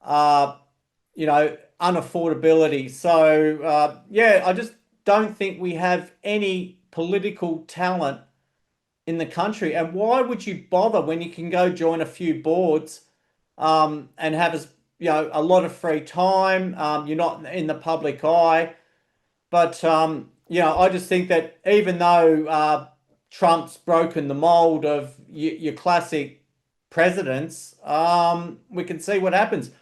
unaffordability." So I just don't think we have any political talent in the country. And why would you bother when you can go join a few boards and have a lot of free time? You're not in the public eye. But I just think that even though Trump's broken the mold of your classic presidents, we can see what happens.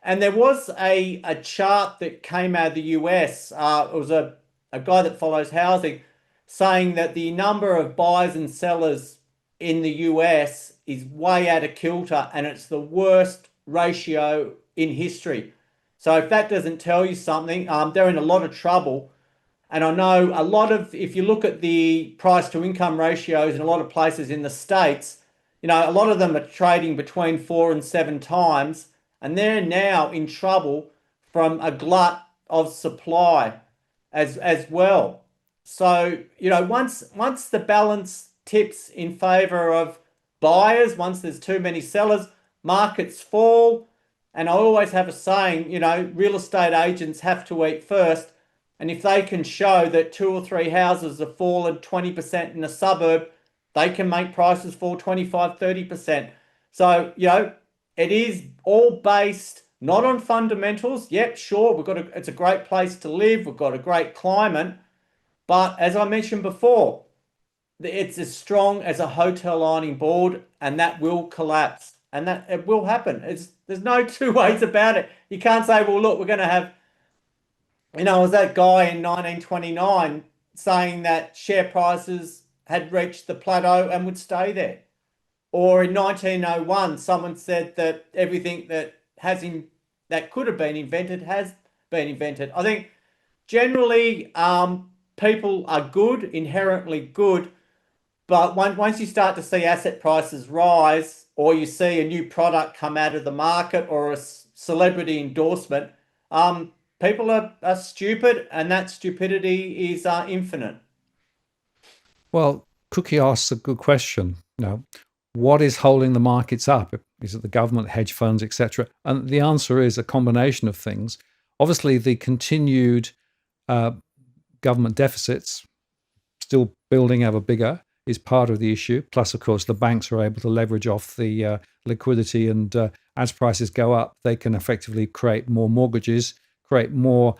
And there was a chart that came out of the US. It was a guy that follows housing saying that the number of buyers and sellers in the US is way out of kilter and it's the worst ratio in history. So if that doesn't tell you something, they're in a lot of trouble. And I know a lot of, if you look at the price to income ratios in a lot of places in the States, a lot of them are trading between 4 and 7 times, and they're now in trouble from a glut of supply as well. So, once the balance tips in favor of buyers, once there's too many sellers, markets fall. And I always have a saying, real estate agents have to eat first. And if they can show that 2 or 3 houses have fallen 20% in a suburb, they can make prices fall 25, 30%. So, it is all based not on fundamentals. Yep, sure, it's a great place to live. We've got a great climate. But as I mentioned before, it's as strong as a hotel ironing board, and that will collapse. And that it will happen. There's no two ways about it. You can't say, well, look, we're going to have, was that guy in 1929 saying that share prices had reached the plateau and would stay there. Or in 1901, someone said that everything that could have been invented has been invented. I think generally people are good, inherently good, but once you start to see asset prices rise, or you see a new product come out of the market, or a celebrity endorsement, people are stupid, and that stupidity is infinite. Well, Cookie asks a good question. What is holding the markets up? Is it the government, hedge funds, etc.? And the answer is a combination of things. Obviously, the continued government deficits, still building ever bigger, is part of the issue. Plus, of course, the banks are able to leverage off the liquidity, and as prices go up, they can effectively create more mortgages, create more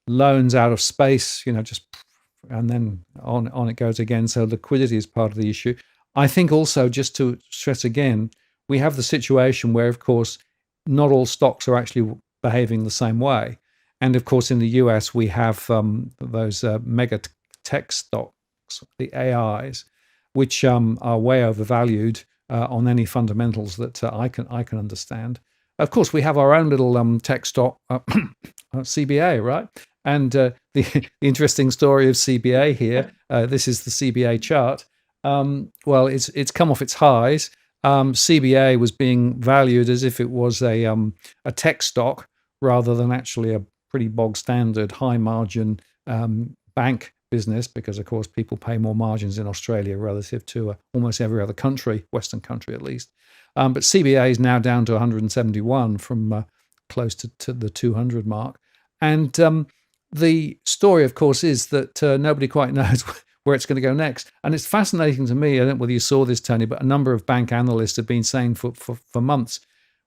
loans out of space, and then on it goes again. So liquidity is part of the issue. I think also, just to stress again, we have the situation where, of course, not all stocks are actually behaving the same way. And of course, in the US, we have those mega tech stocks, the AIs, which are way overvalued on any fundamentals that I can understand. Of course, we have our own little tech stock, CBA, right? And the interesting story of CBA here, this is the CBA chart. Well, it's come off its highs. CBA was being valued as if it was a tech stock rather than actually a pretty bog standard high margin bank business, because of course people pay more margins in Australia relative to almost every other country, Western country at least. But CBA is now down to 171 from close to the 200 mark. And the story, of course, is that nobody quite knows where it's going to go next. And it's fascinating to me, I don't know whether you saw this, Tony, but a number of bank analysts have been saying for months,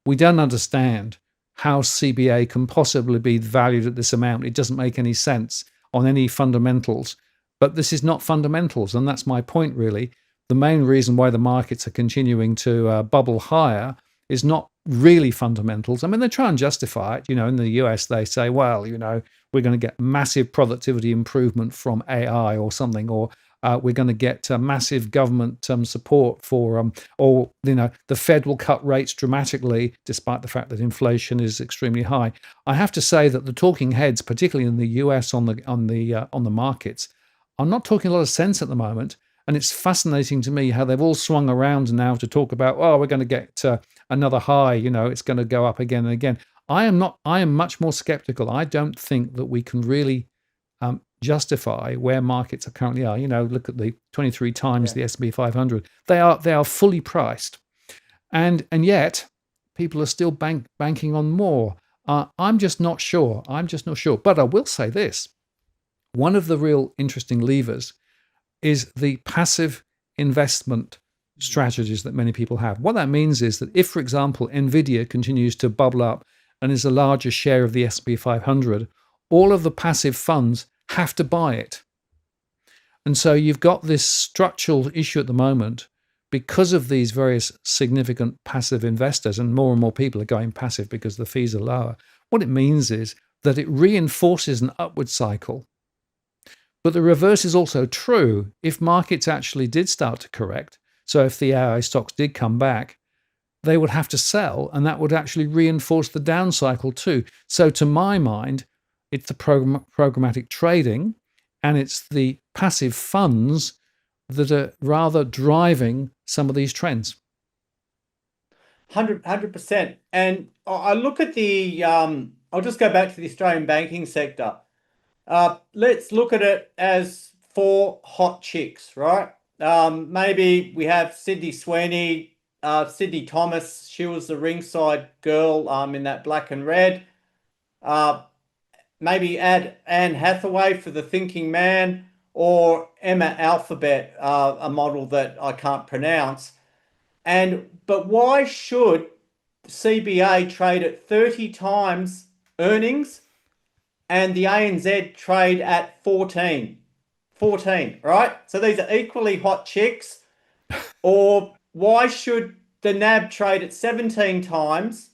we don't understand how CBA can possibly be valued at this amount. It doesn't make any sense on any fundamentals. But this is not fundamentals, and that's my point, really. The main reason why the markets are continuing to bubble higher is not really fundamentals. I mean, they try and justify it. In the US, they say, well, we're going to get massive productivity improvement from AI or something, or we're going to get massive government support for, or the Fed will cut rates dramatically, despite the fact that inflation is extremely high. I have to say that the talking heads, particularly in the US on the markets, are not talking a lot of sense at the moment. And it's fascinating to me how they've all swung around now to talk about, we're going to get another high, it's going to go up again and again. I am much more skeptical. I don't think that we can really justify where markets are currently are. Look at the 23 times the S&P 500. They are fully priced. And yet people are still banking on more. I'm just not sure. But I will say this. One of the real interesting levers is the passive investment strategies that many people have. What that means is that if, for example, Nvidia continues to bubble up and is a larger share of the S&P 500, all of the passive funds have to buy it. And so you've got this structural issue at the moment because of these various significant passive investors, and more people are going passive because the fees are lower. What it means is that it reinforces an upward cycle. But the reverse is also true. If markets actually did start to correct, so if the AI stocks did come back, they would have to sell, and that would actually reinforce the down cycle too. So to my mind, it's the programmatic trading and it's the passive funds that are rather driving some of these trends. 100%. And I look at I'll just go back to the Australian banking sector. Let's look at it as four hot chicks, right? Maybe we have Sydney Sweeney, Sydney Thomas. She was the ringside girl in that black and red. Maybe add Anne Hathaway for the thinking man, or Emma Alphabet, a model that I can't pronounce. But why should CBA trade at 30 times earnings and the ANZ trade at 14? 14, right? So these are equally hot chicks. Or why should the NAB trade at 17 times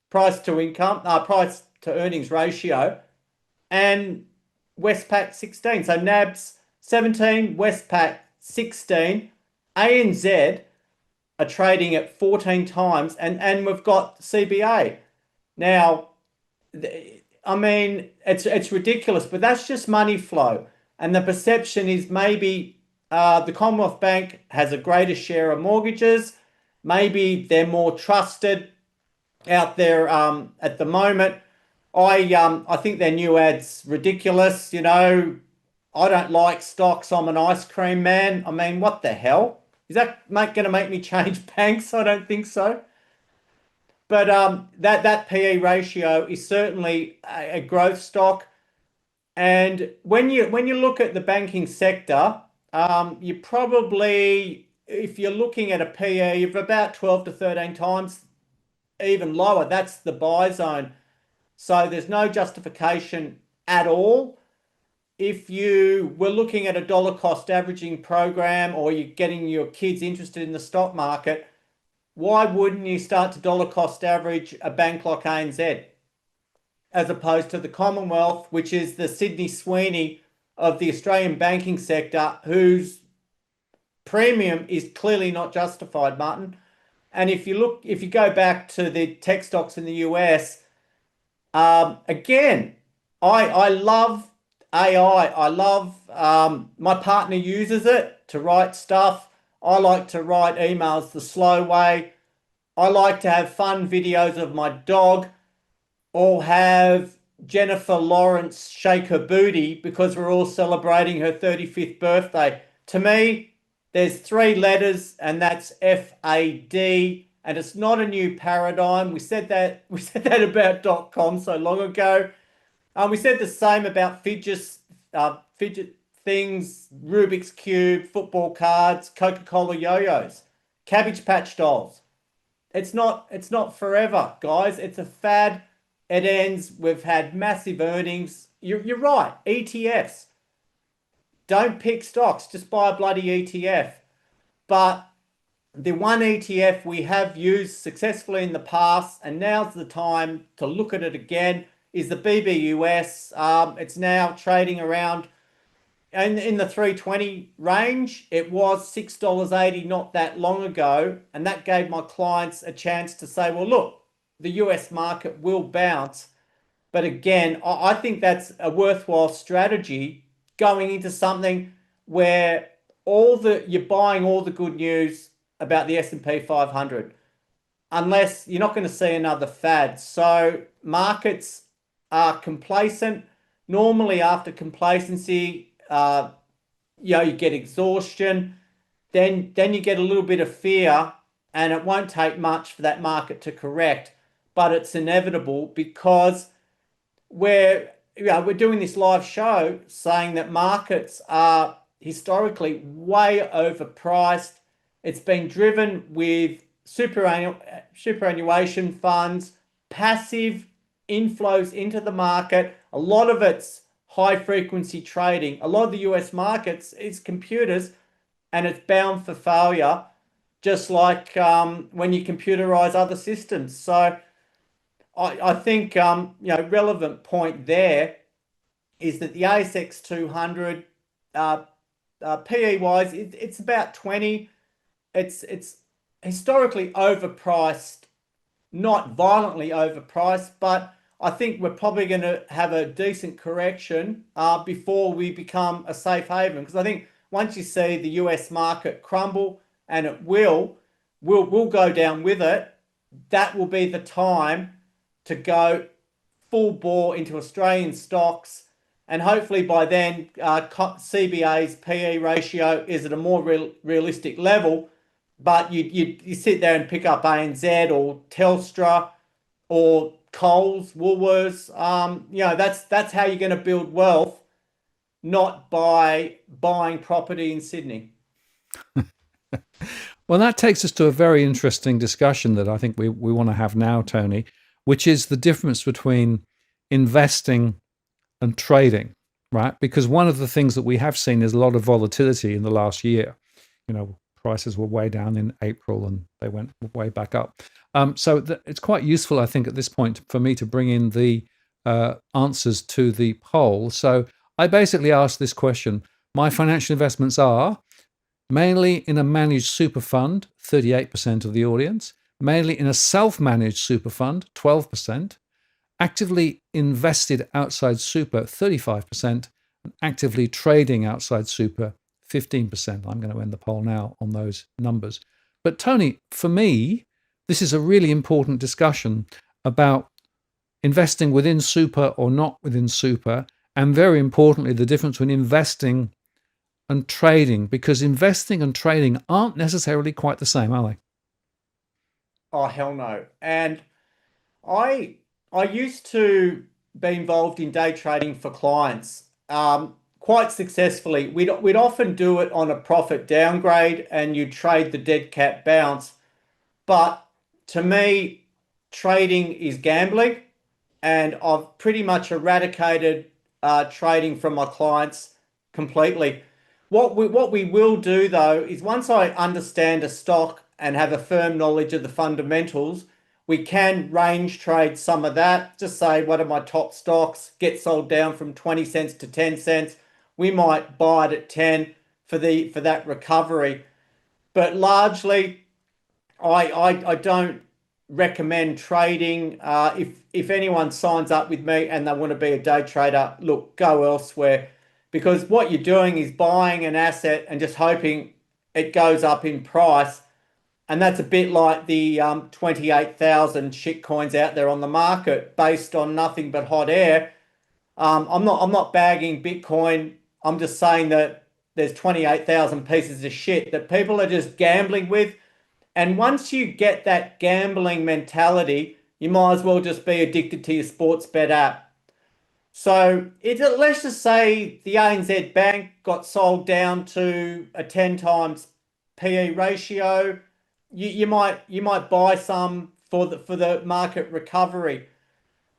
price to earnings ratio and Westpac 16? So NAB's 17, Westpac 16, ANZ are trading at 14 times, and we've got CBA. Now, I mean, it's ridiculous, but that's just money flow. And the perception is maybe the Commonwealth Bank has a greater share of mortgages. Maybe they're more trusted out there at the moment. I think their new ad's ridiculous. You know, I don't like stocks. I'm an ice cream man. I mean, what the hell? Is that going to make me change banks? I don't think so. But that PE ratio is certainly a growth stock. And when you look at the banking sector, you probably, if you're looking at a PE of about 12 to 13 times, even lower, that's the buy zone. So there's no justification at all. If you were looking at a dollar cost averaging program, or you're getting your kids interested in the stock market, why wouldn't you start to dollar cost average a bank like ANZ as opposed to the Commonwealth, which is the Sydney Sweeney of the Australian banking sector, whose premium is clearly not justified, Martin? And if you go back to the tech stocks in the US, again, I love AI. I love, my partner uses it to write stuff. I like to write emails the slow way. I like to have fun videos of my dog, or have Jennifer Lawrence shake her booty because we're all celebrating her 35th birthday. To me, there's three letters, and that's FAD, and it's not a new paradigm. We said that about .com so long ago. We said the same about fidget things, Rubik's Cube, football cards, Coca-Cola yo-yos, Cabbage Patch dolls. It's not forever, guys. It's a fad. It ends. We've had massive earnings. You're right. ETFs. Don't pick stocks. Just buy a bloody ETF. But the one ETF we have used successfully in the past, and now's the time to look at it again, is the BBUS. It's now trading around in the 320 range. It was $6.80 not that long ago, and that gave my clients a chance to say, well, look, the US market will bounce. But again, I think that's a worthwhile strategy going into something where you're buying all the good news about the S&P 500, unless you're not going to see another fad. So markets are complacent. Normally after complacency, you get exhaustion, then you get a little bit of fear, and it won't take much for that market to correct, but it's inevitable because we're doing this live show saying that markets are historically way overpriced. It's been driven with superannuation funds, passive inflows into the market. A lot of it's high frequency trading. A lot of the US markets is computers and it's bound for failure, just like when you computerize other systems. So I think relevant point there is that the ASX 200 uh, PE wise, it's about 20. It's historically overpriced, not violently overpriced, but I think we're probably going to have a decent correction before we become a safe haven. Because I think once you see the US market crumble, and it will go down with it, that will be the time to go full bore into Australian stocks. And hopefully by then, CBA's PE ratio is at a more realistic level. But you sit there and pick up ANZ or Telstra or Coles, Woolworths. That's how you're going to build wealth, not by buying property in Sydney. Well, that takes us to a very interesting discussion that I think we want to have now, Tony, which is the difference between investing and trading, right? Because one of the things that we have seen is a lot of volatility in the last year. Prices were way down in April and they went way back up. So it's quite useful, I think, at this point for me to bring in the answers to the poll. So I basically asked this question. My financial investments are mainly in a managed super fund, 38% of the audience, mainly in a self-managed super fund, 12%, actively invested outside super, 35%, and actively trading outside super, 15%. I'm going to end the poll now on those numbers. But Tony, for me, this is a really important discussion about investing within super or not within super, and very importantly, the difference between investing and trading, because investing and trading aren't necessarily quite the same, are they? Oh, hell no. And I I used to be involved in day trading for clients quite successfully. We'd often do it on a profit downgrade and you trade the dead cat bounce. But to me, trading is gambling, and I've pretty much eradicated trading from my clients completely. What we will do though is once I understand a stock and have a firm knowledge of the fundamentals, we can range trade some of that. Just say what are my top stocks, get sold down from 20 cents to 10 cents. We might buy it at 10 for that recovery. But largely I don't recommend trading. If anyone signs up with me and they want to be a day trader, look, go elsewhere, because what you're doing is buying an asset and just hoping it goes up in price. And that's a bit like the 28,000 shit coins out there on the market based on nothing but hot air. I'm not bagging Bitcoin. I'm just saying that there's 28,000 pieces of shit that people are just gambling with. And once you get that gambling mentality, you might as well just be addicted to your sports bet app. So let's just say the ANZ Bank got sold down to a 10 times PE ratio. You might buy some for the market recovery.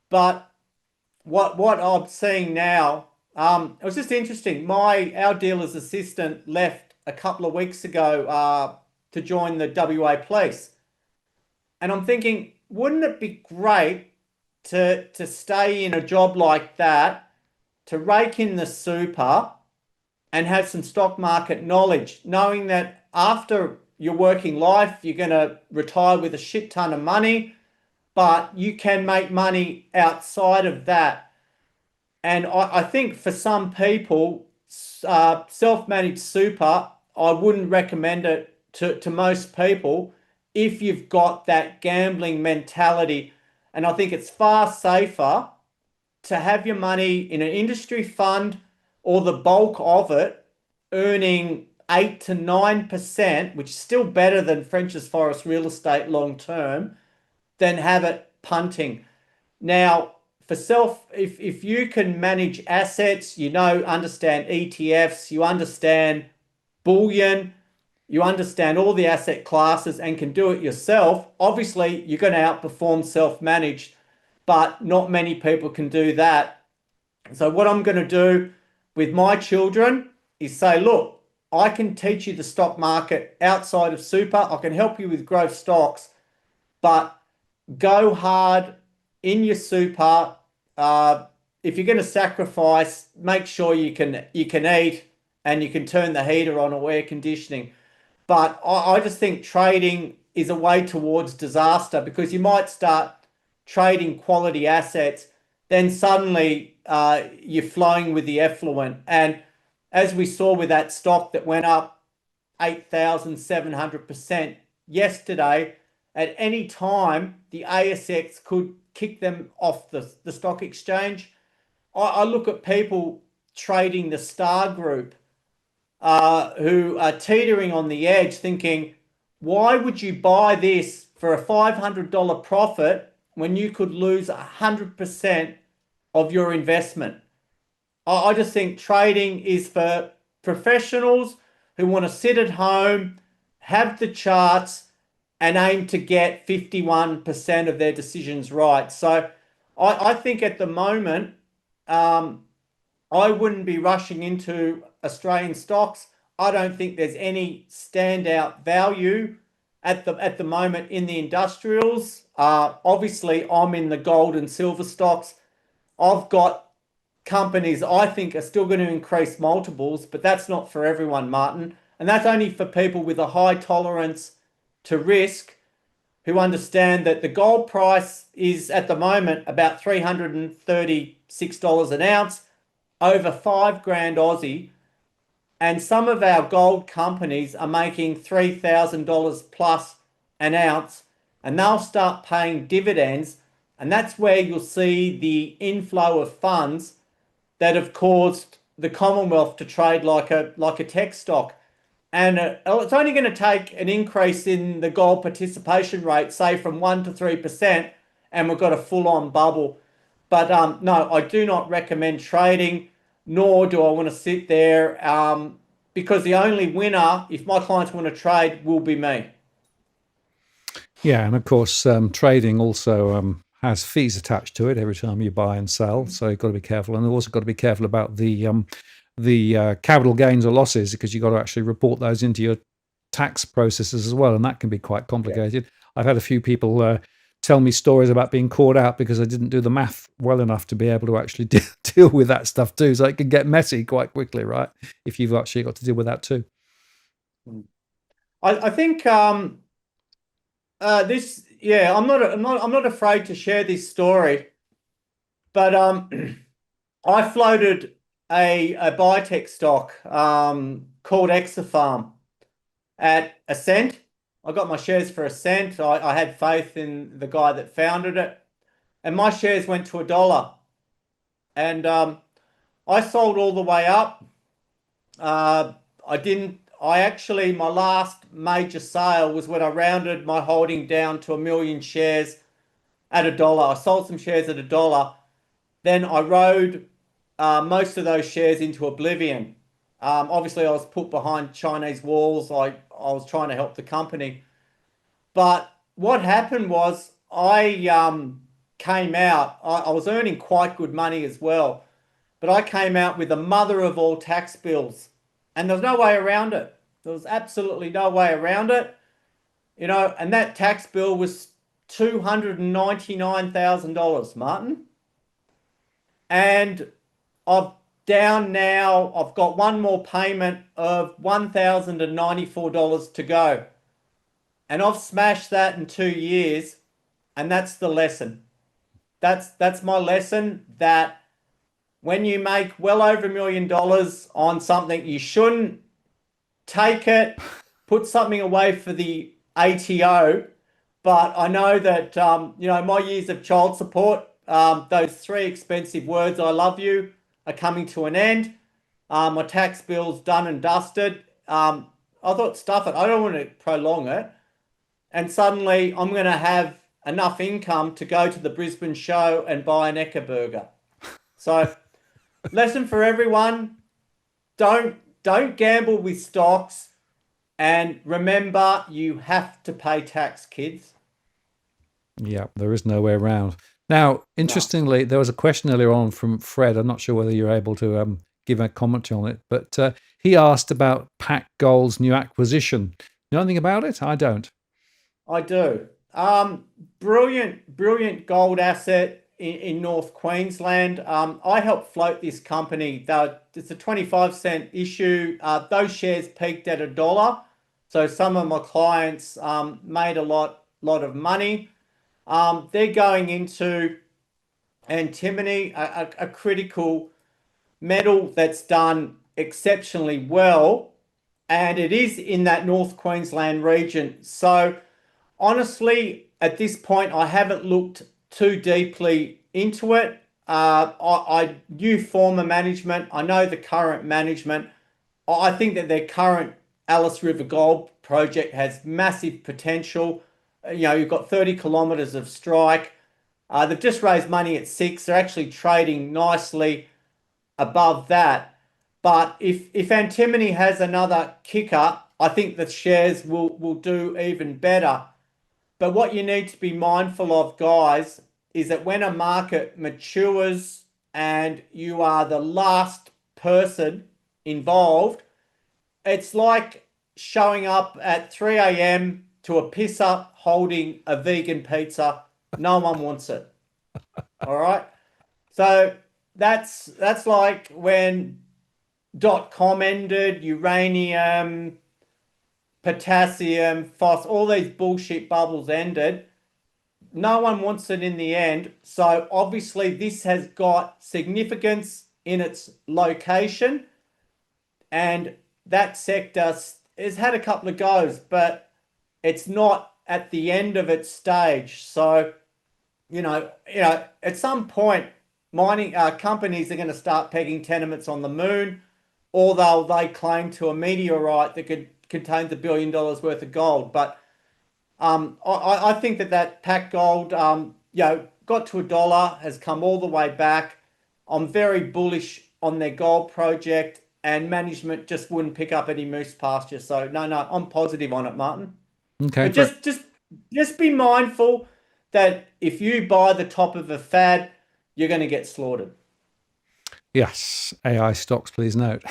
But what I'm seeing now, it was just interesting. Our dealer's assistant left a couple of weeks ago to join the WA police. And I'm thinking, wouldn't it be great to stay in a job like that, to rake in the super and have some stock market knowledge, knowing that after your working life, you're going to retire with a shit ton of money, but you can make money outside of that. And I think for some people, self-managed super, I wouldn't recommend it to most people if you've got that gambling mentality. And I think it's far safer to have your money in an industry fund or the bulk of it earning 8 to 9%, which is still better than French's Forest real estate long term, than have it punting. Now, if you can manage assets, understand ETFs, you understand bullion, you understand all the asset classes and can do it yourself, obviously you're going to outperform self-managed, but not many people can do that. So what I'm going to do with my children is say, look, I can teach you the stock market outside of super. I can help you with growth stocks, but go hard in your super. Uh, if you're going to sacrifice, make sure you can eat and you can turn the heater on or air conditioning. But I just think trading is a way towards disaster because you might start trading quality assets, then suddenly you're flowing with the effluent. And as we saw with that stock that went up 8,700% yesterday, at any time, the ASX could kick them off the stock exchange. I look at people trading the Star Group who are teetering on the edge, thinking, why would you buy this for a $500 profit when you could lose 100% of your investment? I just think trading is for professionals who want to sit at home, have the charts, and aim to get 51% of their decisions right. So I think at the moment, um, I wouldn't be rushing into Australian stocks. I don't think there's any standout value at the moment in the industrials. Obviously, I'm in the gold and silver stocks. I've got companies I think are still going to increase multiples, but that's not for everyone, Martin. And that's only for people with a high tolerance to risk who understand that the gold price is at the moment about $336 an ounce, over 5 grand Aussie, and some of our gold companies are making $3,000 plus an ounce, and they'll start paying dividends, and that's where you'll see the inflow of funds that have caused the Commonwealth to trade like a tech stock. And it's only going to take an increase in the gold participation rate, say from 1 to 3%, and we've got a full-on bubble. But no, I do not recommend trading, nor do I want to sit there because the only winner, if my clients want to trade, will be me. Yeah, and of course, trading also has fees attached to it every time you buy and sell. So you've got to be careful, and you've also got to be careful about the capital gains or losses because you've got to actually report those into your tax processes as well, and that can be quite complicated. I've had a few people tell me stories about being caught out because I didn't do the math well enough to be able to actually deal with that stuff too. So it can get messy quite quickly, right? If you've actually got to deal with that too. I think this, yeah, I'm not afraid to share this story, but I floated a biotech stock called Exafarm at a cent. I got my shares for a cent. I had faith in the guy that founded it, and my shares went to $1. And I sold all the way up. I didn't. I actually, my last major sale was when I rounded my holding down to 1 million shares at $1. I sold some shares at $1. Then I rode most of those shares into oblivion. Obviously, I was put behind Chinese walls. I was trying to help the company. But what happened was I came out, I was earning quite good money as well, but I came out with the mother of all tax bills. And there's no way around it. There was absolutely no way around it. And that tax bill was $299,000, Martin. And I've down now, I've got one more payment of $1,094 to go. And I've smashed that in 2 years. And that's the lesson. That's my lesson that when you make well over $1 million on something, you shouldn't take it, put something away for the ATO. But I know that my years of child support, those three expensive words, I love you, are coming to an end. My tax bill's done and dusted. I thought, stuff it. I don't want to prolong it. And suddenly I'm going to have enough income to go to the Brisbane show and buy an Ecke burger. So, lesson for everyone: don't gamble with stocks, and remember you have to pay tax, kids. Yeah, there is no way around. Now, No. interestingly, there was a question earlier on from Fred. I'm not sure whether you're able to give a comment on it, but he asked about Pac Gold's new acquisition. You know anything about it? I don't. I do. Brilliant gold asset in North Queensland. I helped float this company. It's a 25-cent issue. Those shares peaked at $1. So some of my clients made a lot of money. They're going into antimony, a critical metal that's done exceptionally well, and it is in that North Queensland region. So honestly, at this point, I haven't looked too deeply into it. I knew former management. I know the current management. I think that their current Alice River Gold project has massive potential. You've got 30 kilometres of strike. They've just raised money at 6. They're actually trading nicely above that. But if antimony has another kicker, I think the shares will do even better. But what you need to be mindful of, guys, is that when a market matures and you are the last person involved, it's like showing up at 3 a.m. to a piss up holding a vegan pizza. No one wants it. All right. So that's like when .com ended, uranium, potassium, phos, all these bullshit bubbles ended. No one wants it in the end. So obviously this has got significance in its location, and that sector has had a couple of goes, but it's not at the end of its stage. So, at some point, mining companies are going to start pegging tenements on the moon, or they'll lay claim to a meteorite that contains $1 billion worth of gold. But I think that Pac Gold, got to $1, has come all the way back. I'm very bullish on their gold project, and management just wouldn't pick up any moose pasture. So no, I'm positive on it, Martin. Okay, But just be mindful that if you buy the top of a fad, you're going to get slaughtered. yes. AI stocks, please note.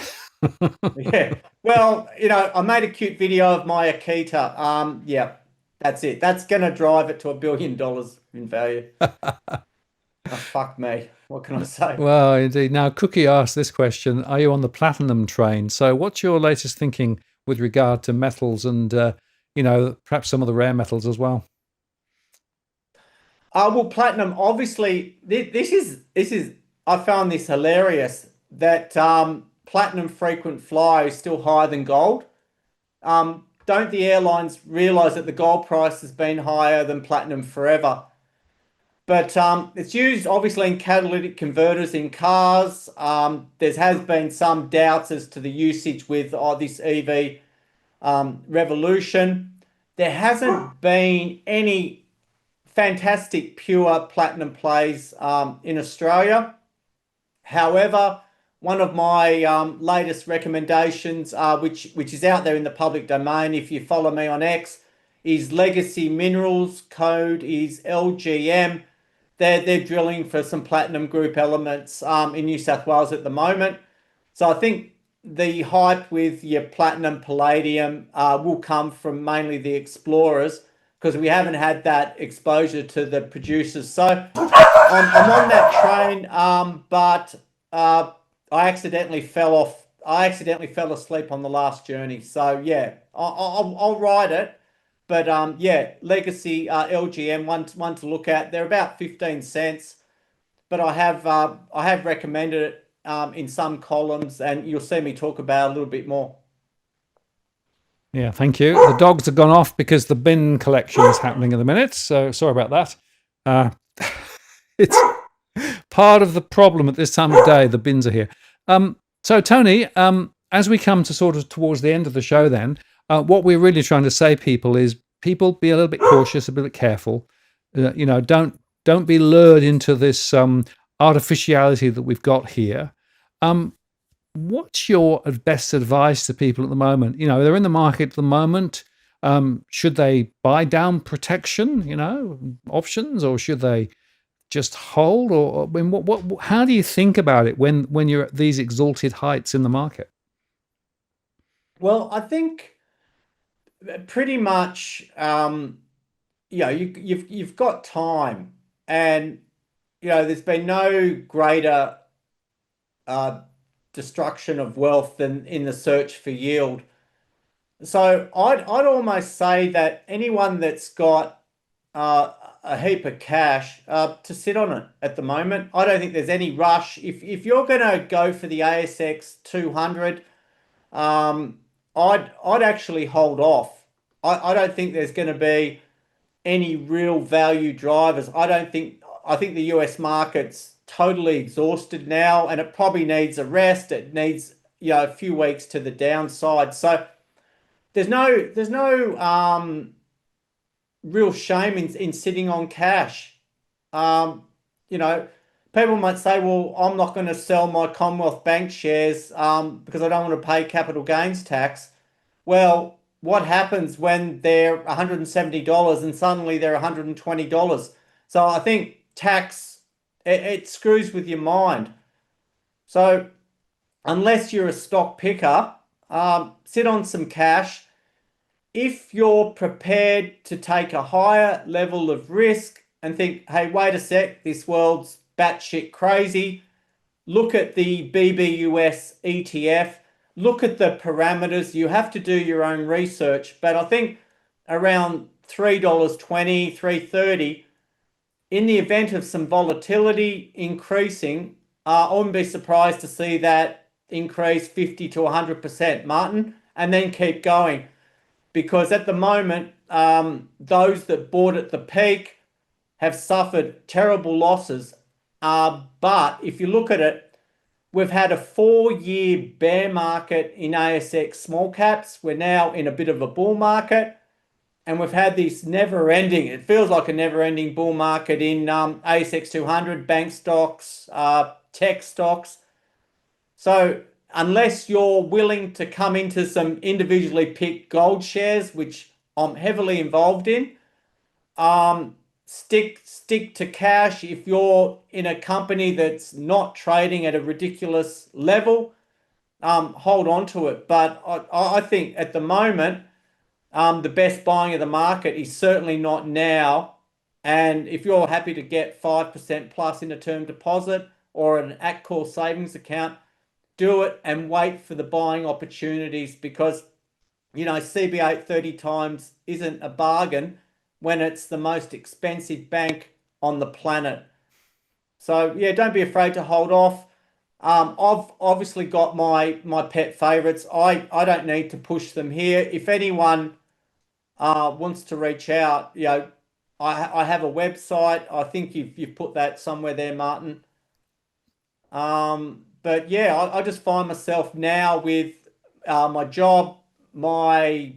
Yeah. Well, I made a cute video of my Akita. Yeah, that's it. That's going to drive it to $1 billion in value. Oh, fuck me. What can I say? Well, indeed. Now, Cookie asked this question: are you on the platinum train? So, what's your latest thinking with regard to metals and, perhaps some of the rare metals as well? Well, platinum. Obviously, this is. I found this hilarious that platinum frequent flyer is still higher than gold. Don't the airlines realize that the gold price has been higher than platinum forever? But it's used obviously in catalytic converters in cars. There has been some doubts as to the usage with this EV revolution. There hasn't been any fantastic pure platinum plays in Australia. However, one of my latest recommendations, which is out there in the public domain, if you follow me on X, is Legacy Minerals. Code is LGM. They're drilling for some platinum group elements in New South Wales at the moment. So I think the hype with your platinum palladium will come from mainly the explorers, because we haven't had that exposure to the producers. So I'm on that train, but I accidentally fell off. I accidentally fell asleep on the last journey. So yeah, I'll ride it. But yeah, Legacy LGM one to look at. They're about 15 cents, but I have recommended it in some columns, and you'll see me talk about it a little bit more. Yeah, thank you. The dogs have gone off because the bin collection is happening in a minute. So sorry about that. It's part of the problem at this time of day. The bins are here. So Tony, as we come to sort of towards the end of the show, then what we're really trying to say, people, is people be a little bit cautious, a bit careful. Don't be lured into this artificiality that we've got here. What's your best advice to people at the moment? They're in the market at the moment. Should they buy down protection, options, or should they just hold, or I mean, how do you think about it when you're at these exalted heights in the market? Well, I think pretty much, you've got time, and there's been no greater uh, destruction of wealth than in the search for yield. So I'd almost say that anyone that's got uh, a heap of cash to sit on it at the moment. I don't think there's any rush. If you're going to go for the ASX 200, I'd actually hold off. I don't think there's going to be any real value drivers. I think the US market's totally exhausted now, and it probably needs a rest. It needs, a few weeks to the downside. So there's no real shame in sitting on cash. Um, you know, People might say, well, I'm not going to sell my Commonwealth Bank shares because I don't want to pay capital gains tax. Well, what happens when they're $170 and suddenly they're $120? So I think tax, it screws with your mind. So unless you're a stock picker, sit on some cash. If you're prepared to take a higher level of risk and think, hey, wait a sec, this world's batshit crazy, look at the BBUS ETF, look at the parameters. You have to do your own research. But I think around $3.20, $3.30, in the event of some volatility increasing, I wouldn't be surprised to see that increase 50 to 100%, Martin, and then keep going. Because at the moment, those that bought at the peak have suffered terrible losses. But if you look at it, we've had a 4-year bear market in ASX small caps. We're now in a bit of a bull market. And we've had this never ending, it feels like a never ending bull market in ASX 200, bank stocks, tech stocks. So unless you're willing to come into some individually picked gold shares, which I'm heavily involved in, stick to cash. If you're in a company that's not trading at a ridiculous level, hold on to it. But I think at the moment, the best buying of the market is certainly not now. And if you're happy to get 5% plus in a term deposit or an at call savings account, do it and wait for the buying opportunities, because CB8 30 times isn't a bargain when it's the most expensive bank on the planet. So yeah, don't be afraid to hold off. I've obviously got my pet favorites. I don't need to push them here. If anyone wants to reach out, I have a website. I think you've put that somewhere there, Martin. But yeah, I just find myself now with my job, my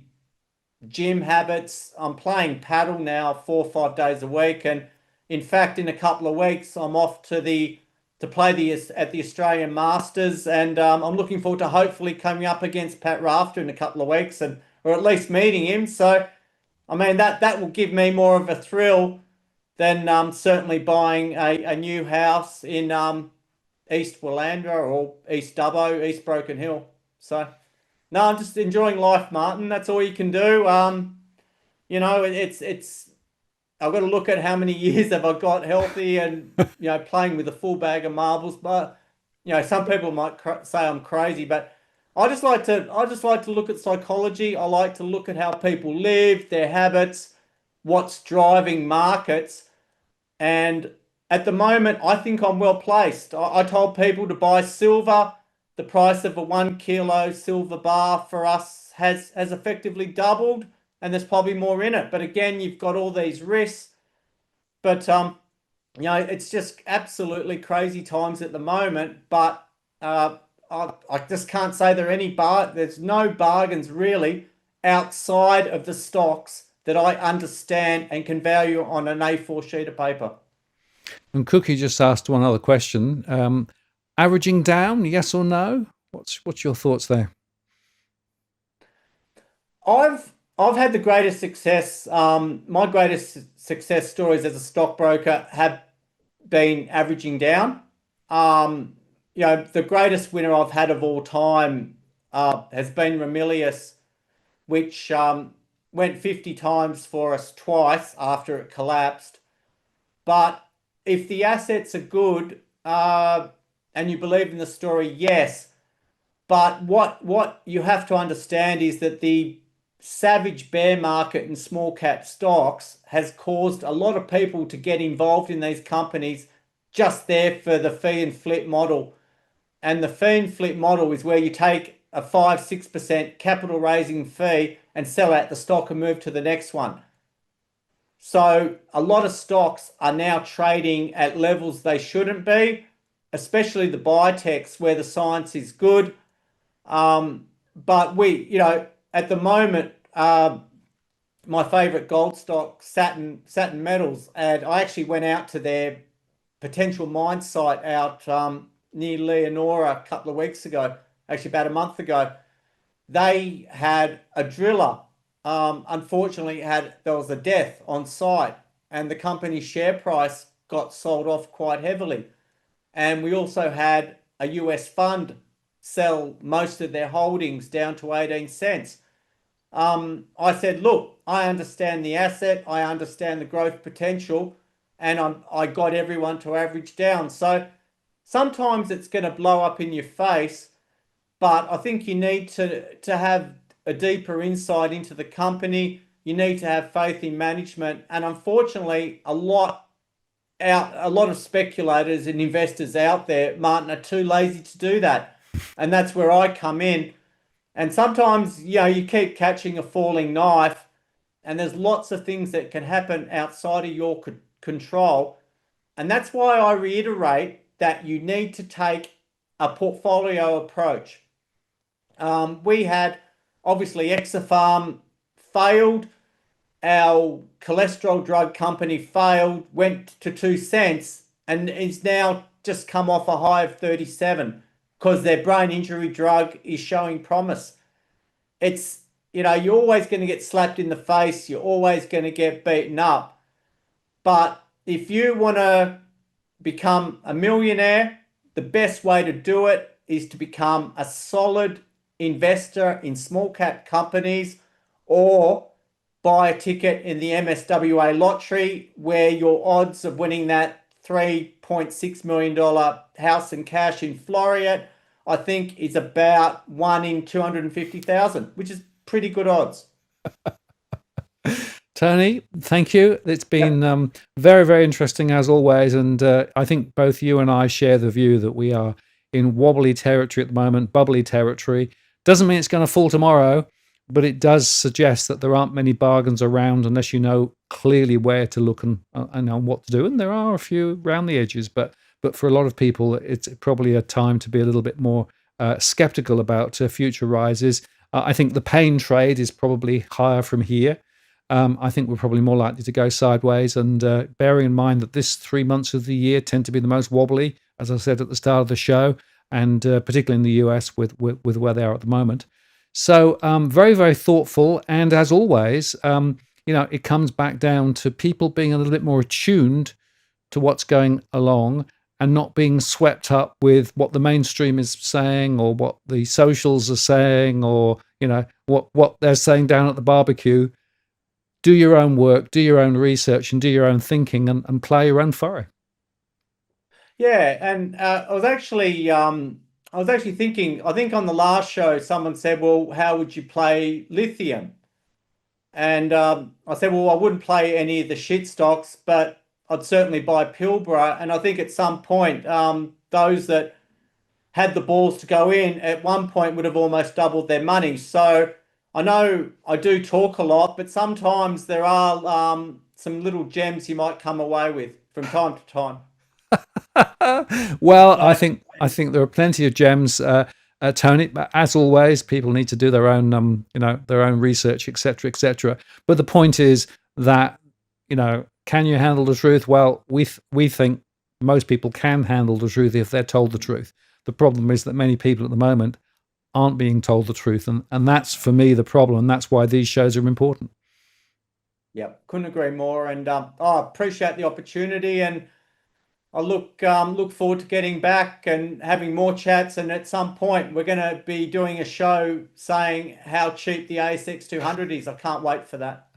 gym habits. I'm playing paddle now 4 or 5 days a week, and in fact, in a couple of weeks, I'm off to play at the Australian Masters, and I'm looking forward to hopefully coming up against Pat Rafter in a couple of weeks, and or at least meeting him. So, I mean that will give me more of a thrill than certainly buying a new house in East Willandra or East Dubbo, East Broken Hill. So no, I'm just enjoying life, Martin. That's all you can do. It's I've got to look at how many years have I got healthy and playing with a full bag of marbles. But some people might say I'm crazy, but I just like to look at psychology. I like to look at how people live, their habits, what's driving markets. And at the moment, I think I'm well placed. I told people to buy silver. The price of a 1 kilo silver bar for us has effectively doubled, and there's probably more in it. But again, you've got all these risks. But it's just absolutely crazy times at the moment. But I just can't say there's no bargains really outside of the stocks that I understand and can value on an A4 sheet of paper. And Cookie just asked one other question. Averaging down, yes or no? What's your thoughts there? I've had the greatest success. My greatest success stories as a stockbroker have been averaging down. The greatest winner I've had of all time has been Ramilius, which went 50 times for us twice after it collapsed. But if the assets are good and you believe in the story, yes. But what you have to understand is that the savage bear market in small cap stocks has caused a lot of people to get involved in these companies just there for the fee and flip model. And the fee and flip model is where you take a 5-6% capital raising fee and sell out the stock and move to the next one. So a lot of stocks are now trading at levels they shouldn't be, especially the biotechs where the science is good. But at the moment, my favorite gold stock, Saturn Metals, and I actually went out to their potential mine site out near Leonora a couple of weeks ago, actually about a month ago. They had a driller. Unfortunately, there was a death on site, and the company's share price got sold off quite heavily. And we also had a US fund sell most of their holdings down to 18 cents. I said, look, I understand the asset, I understand the growth potential, and I got everyone to average down. So sometimes it's going to blow up in your face, but I think you need to have a deeper insight into the company. You need to have faith in management, and unfortunately, a lot of speculators and investors out there, Martin, are too lazy to do that, and that's where I come in. And sometimes, you keep catching a falling knife, and there's lots of things that can happen outside of your control. And that's why I reiterate that you need to take a portfolio approach. We had obviously Exafarm failed. Our cholesterol drug company failed, went to 2 cents, and is now just come off a high of 37 because their brain injury drug is showing promise. It's, you're always going to get slapped in the face. You're always going to get beaten up. But if you want to become a millionaire, the best way to do it is to become a solid investor in small cap companies, or buy a ticket in the MSWA lottery where your odds of winning that $3.6 million house and cash in Florida, I think, is about 1 in 250,000, which is pretty good odds. Tony, thank you. It's been Yep. very, very interesting as always. And I think both you and I share the view that we are in wobbly territory at the moment, bubbly territory. Doesn't mean it's going to fall tomorrow, but it does suggest that there aren't many bargains around unless you know clearly where to look and on what to do. And there are a few around the edges, but for a lot of people, it's probably a time to be a little bit more skeptical about future rises. I think the pain trade is probably higher from here. I think we're probably more likely to go sideways. And bearing in mind that this 3 months of the year tend to be the most wobbly, as I said at the start of the show, and particularly in the US with where they are at the moment. So very, very thoughtful. And as always, it comes back down to people being a little bit more attuned to what's going along and not being swept up with what the mainstream is saying or what the socials are saying or, what they're saying down at the barbecue. Do your own work, do your own research, and do your own thinking, and play your own furrow. Yeah, and I was actually thinking. I think on the last show, someone said, "Well, how would you play lithium?" And I said, "Well, I wouldn't play any of the shit stocks, but I'd certainly buy Pilbara." And I think at some point, those that had the balls to go in at one point would have almost doubled their money. So I know I do talk a lot, but sometimes there are some little gems you might come away with from time to time. Well, I So, think there are plenty of gems, Tony. But as always, people need to do their own, their own research, etc., etc. But the point is that, can you handle the truth? Well, we think most people can handle the truth if they're told the truth. The problem is that many people at the moment aren't being told the truth, and that's for me the problem. And that's why these shows are important. yeah, couldn't agree more. And I appreciate the opportunity. And I look forward to getting back and having more chats. And at some point, we're going to be doing a show saying how cheap the ASX 200 is. I can't wait for that.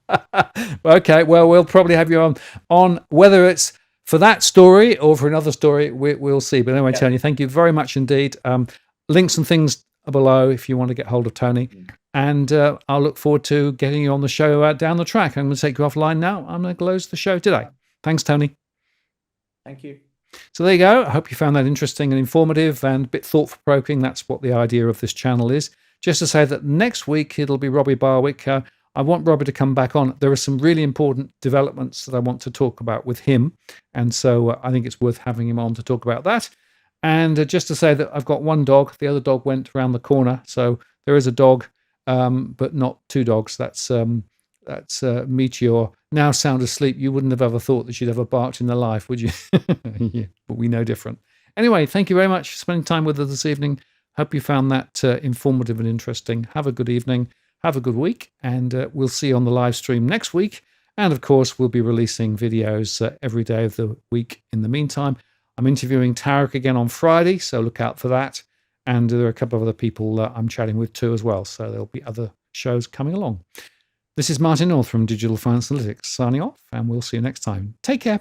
Okay, well, we'll probably have you on whether it's for that story or for another story. We'll see. But anyway, Yeah. Tony, thank you very much indeed. Links and things are below if you want to get hold of Tony. And I'll look forward to getting you on the show down the track. I'm going to take you offline now. I'm going to close the show today. Thanks, Tony. Thank you. So there you go. I hope you found that interesting and informative and a bit thought-provoking. That's what the idea of this channel is. Just to say that next week it'll be Robbie Barwick. I want Robbie to come back on. There are some really important developments that I want to talk about with him. And so I think it's worth having him on to talk about that. And just to say that I've got one dog. The other dog went around the corner. So there is a dog, but not two dogs. That's Meteor, now sound asleep. You wouldn't have ever thought that she'd ever barked in her life, would you? Yeah, but we know different. Anyway, thank you very much for spending time with us this evening. Hope you found that informative and interesting. Have a good evening. Have a good week. And we'll see you on the live stream next week. And of course, we'll be releasing videos every day of the week in the meantime. I'm interviewing Tarek again on Friday, so look out for that. And there are a couple of other people I'm chatting with too as well. So there'll be other shows coming along. This is Martin North from Digital Finance Analytics signing off, and we'll see you next time. Take care.